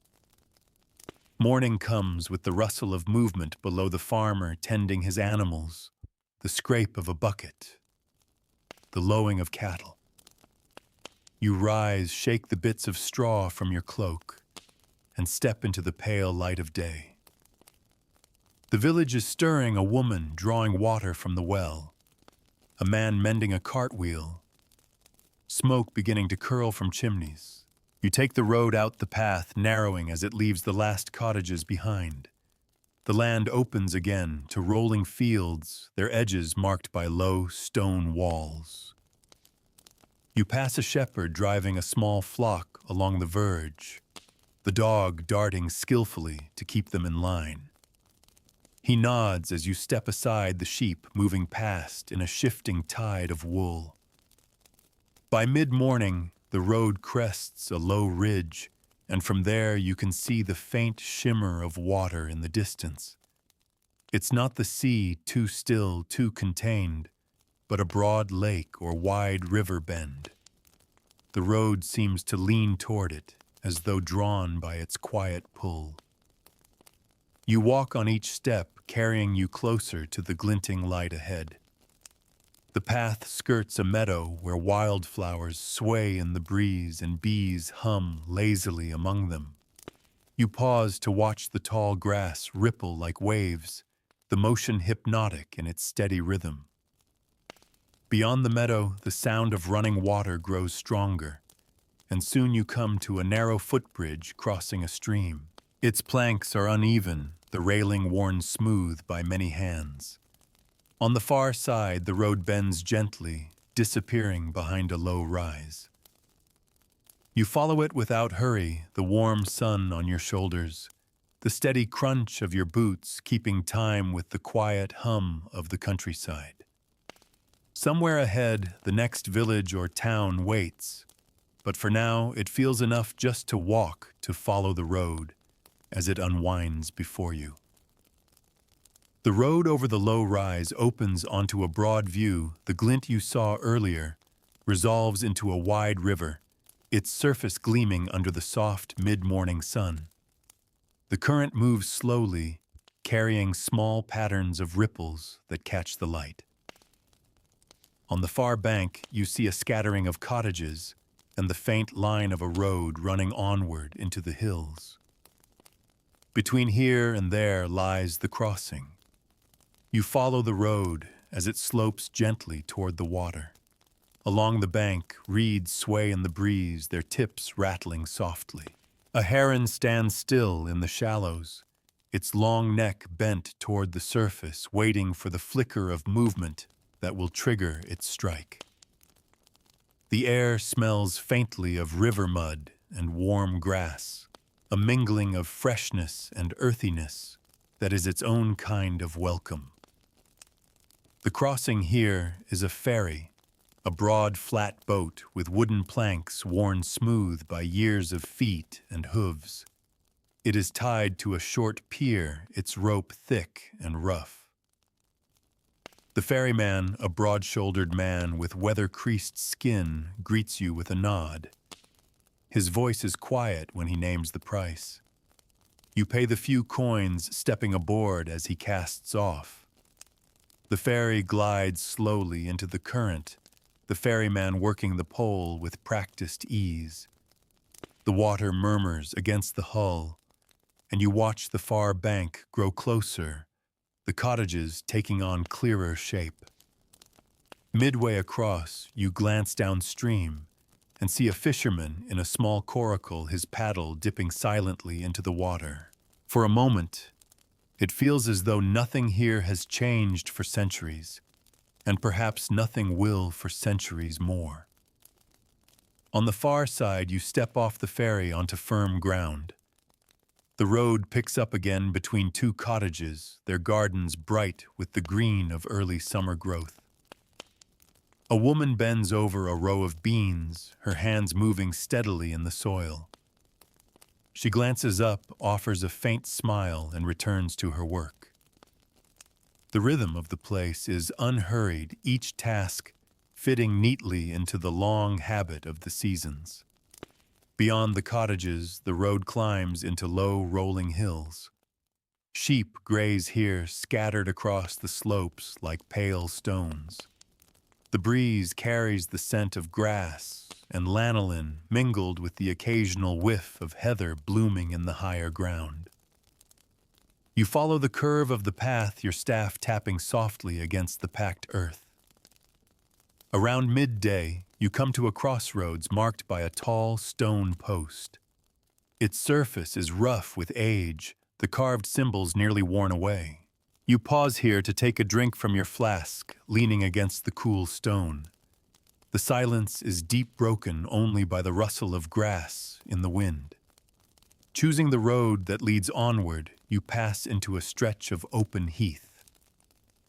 Morning comes with the rustle of movement below the farmer tending his animals, the scrape of a bucket, the lowing of cattle. You rise, shake the bits of straw from your cloak, and step into the pale light of day. The village is stirring, a woman drawing water from the well, a man mending a cartwheel, smoke beginning to curl from chimneys. You take the road out the path, narrowing as it leaves the last cottages behind. The land opens again to rolling fields, their edges marked by low stone walls. You pass a shepherd driving a small flock along the verge, the dog darting skillfully to keep them in line. He nods as you step aside, the sheep moving past in a shifting tide of wool. By mid-morning, the road crests a low ridge, and from there you can see the faint shimmer of water in the distance. It's not the sea, too still, too contained, but a broad lake or wide river bend. The road seems to lean toward it, as though drawn by its quiet pull. You walk on each step, carrying you closer to the glinting light ahead. The path skirts a meadow where wildflowers sway in the breeze and bees hum lazily among them. You pause to watch the tall grass ripple like waves, the motion hypnotic in its steady rhythm. Beyond the meadow, the sound of running water grows stronger, and soon you come to a narrow footbridge crossing a stream. Its planks are uneven, the railing worn smooth by many hands. On the far side, the road bends gently, disappearing behind a low rise. You follow it without hurry, the warm sun on your shoulders, the steady crunch of your boots keeping time with the quiet hum of the countryside. Somewhere ahead, the next village or town waits, but for now it feels enough just to walk, to follow the road as it unwinds before you. The road over the low rise opens onto a broad view. The glint you saw earlier resolves into a wide river, its surface gleaming under the soft mid-morning sun. The current moves slowly, carrying small patterns of ripples that catch the light. On the far bank, you see a scattering of cottages and the faint line of a road running onward into the hills. Between here and there lies the crossing. You follow the road as it slopes gently toward the water. Along the bank, reeds sway in the breeze, their tips rattling softly. A heron stands still in the shallows, its long neck bent toward the surface, waiting for the flicker of movement that will trigger its strike. The air smells faintly of river mud and warm grass, a mingling of freshness and earthiness that is its own kind of welcome. The crossing here is a ferry, a broad, flat boat with wooden planks worn smooth by years of feet and hooves. It is tied to a short pier, its rope thick and rough. The ferryman, a broad-shouldered man with weather-creased skin, greets you with a nod. His voice is quiet when he names the price. You pay the few coins, stepping aboard as he casts off. The ferry glides slowly into the current, the ferryman working the pole with practiced ease. The water murmurs against the hull, and you watch the far bank grow closer, the cottages taking on clearer shape. Midway across, you glance downstream and see a fisherman in a small coracle, his paddle dipping silently into the water. For a moment, it feels as though nothing here has changed for centuries, and perhaps nothing will for centuries more. On the far side, you step off the ferry onto firm ground. The road picks up again between two cottages, their gardens bright with the green of early summer growth. A woman bends over a row of beans, her hands moving steadily in the soil. She glances up, offers a faint smile, and returns to her work. The rhythm of the place is unhurried, each task fitting neatly into the long habit of the seasons. Beyond the cottages, the road climbs into low, rolling hills. Sheep graze here, scattered across the slopes like pale stones. The breeze carries the scent of grass and lanolin mingled with the occasional whiff of heather blooming in the higher ground. You follow the curve of the path, your staff tapping softly against the packed earth. Around midday, you come to a crossroads marked by a tall stone post. Its surface is rough with age, the carved symbols nearly worn away. You pause here to take a drink from your flask, leaning against the cool stone. The silence is deep, broken only by the rustle of grass in the wind. Choosing the road that leads onward, you pass into a stretch of open heath.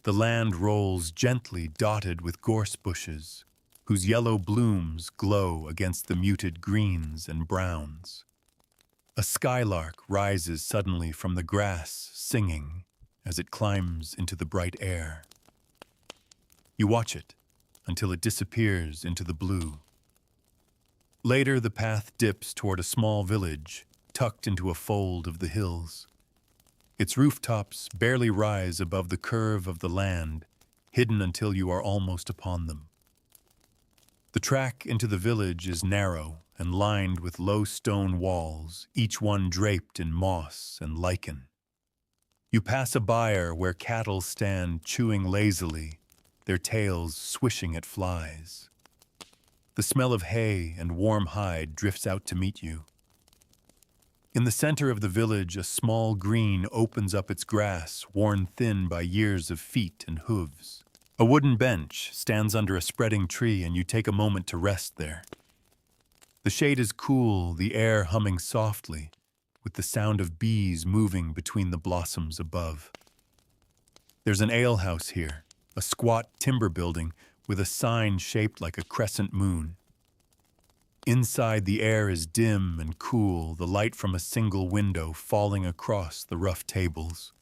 The land rolls gently, dotted with gorse bushes, whose yellow blooms glow against the muted greens and browns. A skylark rises suddenly from the grass, singing as it climbs into the bright air. You watch it until it disappears into the blue. Later, the path dips toward a small village, tucked into a fold of the hills. Its rooftops barely rise above the curve of the land, hidden until you are almost upon them. The track into the village is narrow and lined with low stone walls, each one draped in moss and lichen. You pass a byre where cattle stand chewing lazily, their tails swishing at flies. The smell of hay and warm hide drifts out to meet you. In the center of the village, a small green opens up its grass, worn thin by years of feet and hooves. A wooden bench stands under a spreading tree, and you take a moment to rest there. The shade is cool, the air humming softly, with the sound of bees moving between the blossoms above. There's an alehouse here, a squat timber building with a sign shaped like a crescent moon. Inside, the air is dim and cool, the light from a single window falling across the rough tables.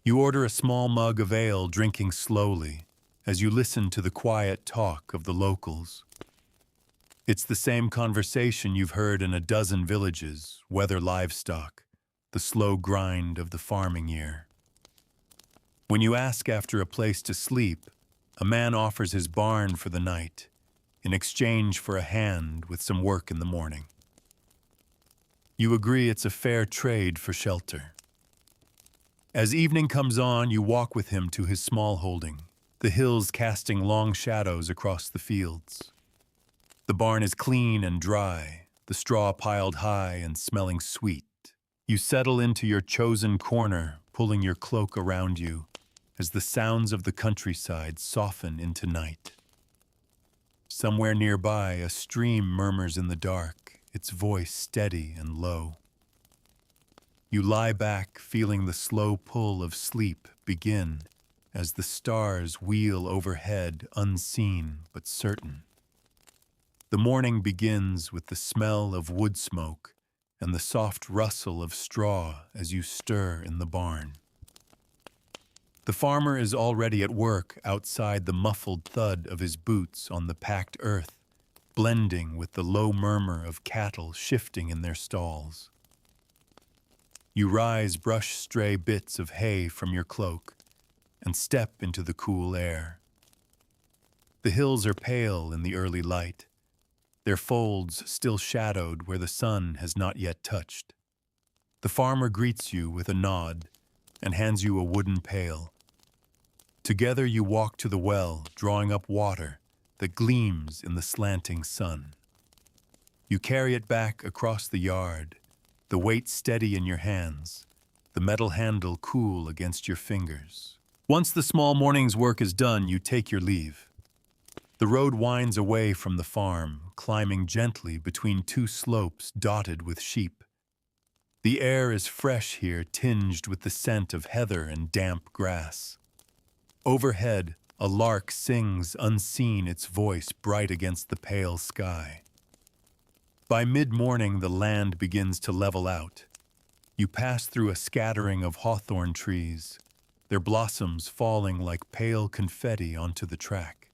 You order a small mug of ale, drinking slowly, as you listen to the quiet talk of the locals. It's the same conversation you've heard in a dozen villages, whether livestock, the slow grind of the farming year. When you ask after a place to sleep, a man offers his barn for the night, in exchange for a hand with some work in the morning. You agree it's a fair trade for shelter. As evening comes on, you walk with him to his small holding, the hills casting long shadows across the fields. The barn is clean and dry, the straw piled high and smelling sweet. You settle into your chosen corner, pulling your cloak around you, as the sounds of the countryside soften into night. Somewhere nearby, a stream murmurs in the dark, its voice steady and low. You lie back, feeling the slow pull of sleep begin as the stars wheel overhead, unseen but certain. The morning begins with the smell of wood smoke and the soft rustle of straw as you stir in the barn. The farmer is already at work outside, the muffled thud of his boots on the packed earth, blending with the low murmur of cattle shifting in their stalls. You rise, brush stray bits of hay from your cloak, and step into the cool air. The hills are pale in the early light, their folds still shadowed where the sun has not yet touched. The farmer greets you with a nod and hands you a wooden pail. Together you walk to the well, drawing up water that gleams in the slanting sun. You carry it back across the yard, the weight steady in your hands, the metal handle cool against your fingers. Once the small morning's work is done, you take your leave. The road winds away from the farm, climbing gently between two slopes dotted with sheep. The air is fresh here, tinged with the scent of heather and damp grass. Overhead, a lark sings unseen, its voice bright against the pale sky. By mid-morning, the land begins to level out. You pass through a scattering of hawthorn trees, their blossoms falling like pale confetti onto the track.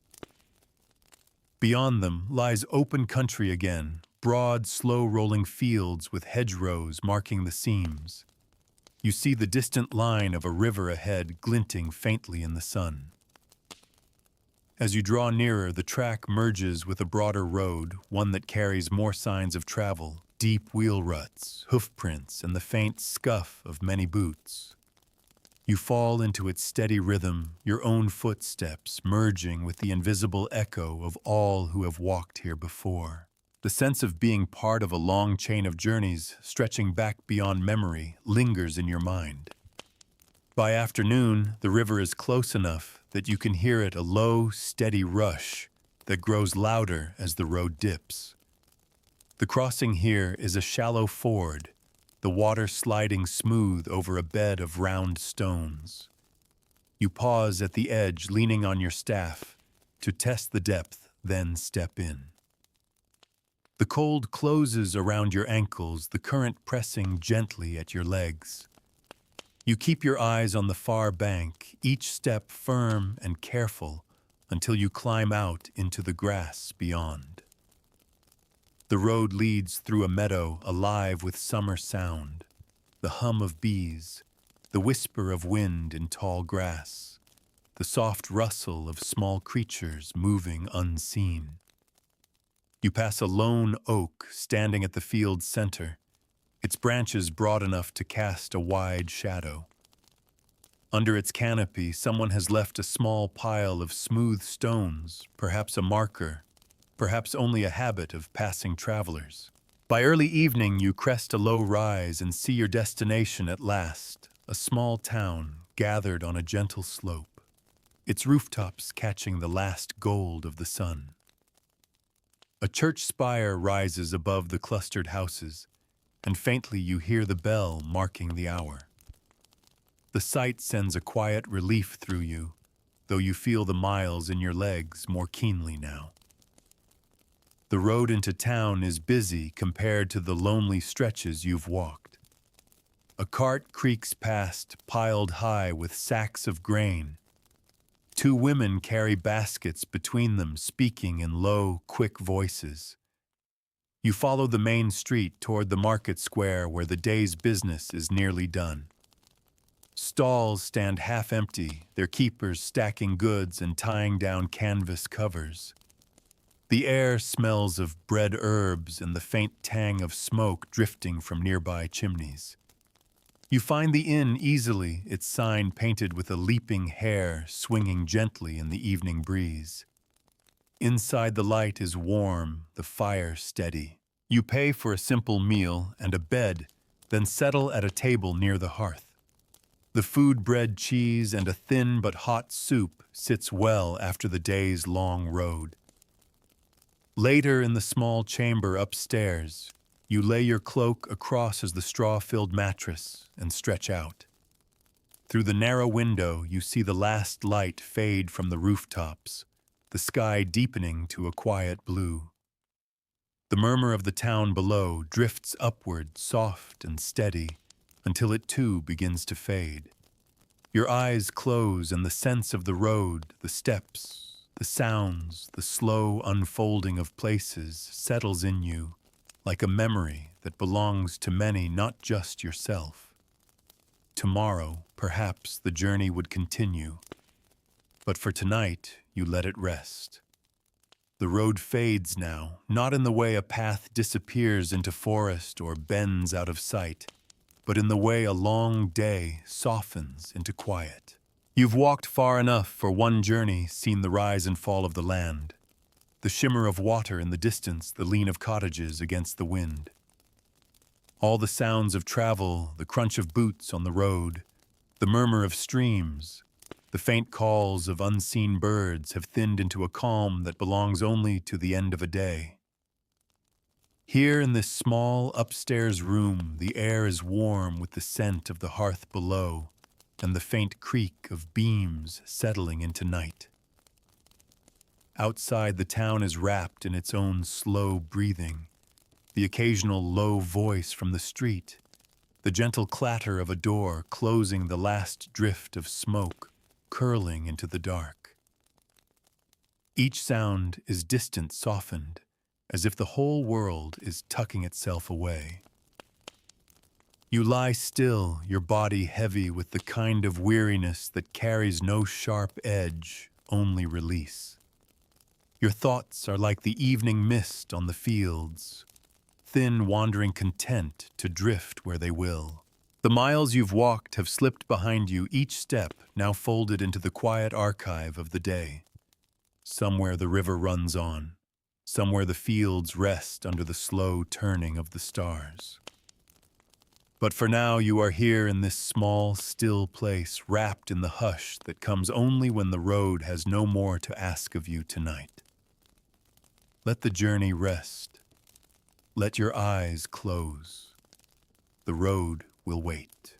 Beyond them lies open country again, broad, slow-rolling fields with hedgerows marking the seams. You see the distant line of a river ahead glinting faintly in the sun. As you draw nearer, the track merges with a broader road, one that carries more signs of travel, deep wheel ruts, hoof prints, and the faint scuff of many boots. You fall into its steady rhythm, your own footsteps merging with the invisible echo of all who have walked here before. The sense of being part of a long chain of journeys stretching back beyond memory lingers in your mind. By afternoon, the river is close enough that you can hear it, a low, steady rush that grows louder as the road dips. The crossing here is a shallow ford, the water sliding smooth over a bed of round stones. You pause at the edge, leaning on your staff, to test the depth, then step in. The cold closes around your ankles, the current pressing gently at your legs. You keep your eyes on the far bank, each step firm and careful until you climb out into the grass beyond. The road leads through a meadow alive with summer sound, the hum of bees, the whisper of wind in tall grass, the soft rustle of small creatures moving unseen. You pass a lone oak standing at the field's center, its branches broad enough to cast a wide shadow. Under its canopy, someone has left a small pile of smooth stones, perhaps a marker, perhaps only a habit of passing travelers. By early evening, you crest a low rise and see your destination at last, a small town gathered on a gentle slope, its rooftops catching the last gold of the sun. A church spire rises above the clustered houses, and faintly you hear the bell marking the hour. The sight sends a quiet relief through you, though you feel the miles in your legs more keenly now. The road into town is busy compared to the lonely stretches you've walked. A cart creaks past, piled high with sacks of grain. Two women carry baskets between them, speaking in low, quick voices. You follow the main street toward the market square where the day's business is nearly done. Stalls stand half empty, their keepers stacking goods and tying down canvas covers. The air smells of bred herbs and the faint tang of smoke drifting from nearby chimneys. You find the inn easily, its sign painted with a leaping hare swinging gently in the evening breeze. Inside, the light is warm, the fire steady. You pay for a simple meal and a bed, then settle at a table near the hearth. The food, bread, cheese, and a thin but hot soup sits well after the day's long road. Later, in the small chamber upstairs, you lay your cloak across as the straw-filled mattress and stretch out. Through the narrow window, you see the last light fade from the rooftops, the sky deepening to a quiet blue. The murmur of the town below drifts upward, soft and steady, until it too begins to fade. Your eyes close and the sense of the road, the steps, the sounds, the slow unfolding of places settles in you like a memory that belongs to many, not just yourself. Tomorrow, perhaps the journey would continue, but for tonight, you let it rest. The road fades now, not in the way a path disappears into forest or bends out of sight, but in the way a long day softens into quiet. You've walked far enough for one journey, seen the rise and fall of the land, the shimmer of water in the distance, the lean of cottages against the wind. All the sounds of travel, the crunch of boots on the road, the murmur of streams, the faint calls of unseen birds have thinned into a calm that belongs only to the end of a day. Here in this small upstairs room, the air is warm with the scent of the hearth below and the faint creak of beams settling into night. Outside, the town is wrapped in its own slow breathing, the occasional low voice from the street, the gentle clatter of a door closing the last drift of smoke curling into the dark. Each sound is distant softened, as if the whole world is tucking itself away. You lie still, your body heavy with the kind of weariness that carries no sharp edge, only release. Your thoughts are like the evening mist on the fields, thin wandering content to drift where they will. The miles you've walked have slipped behind you, each step now folded into the quiet archive of the day. Somewhere the river runs on, somewhere the fields rest under the slow turning of the stars. But for now you are here in this small, still place, wrapped in the hush that comes only when the road has no more to ask of you tonight. Let the journey rest. Let your eyes close. The road will wait.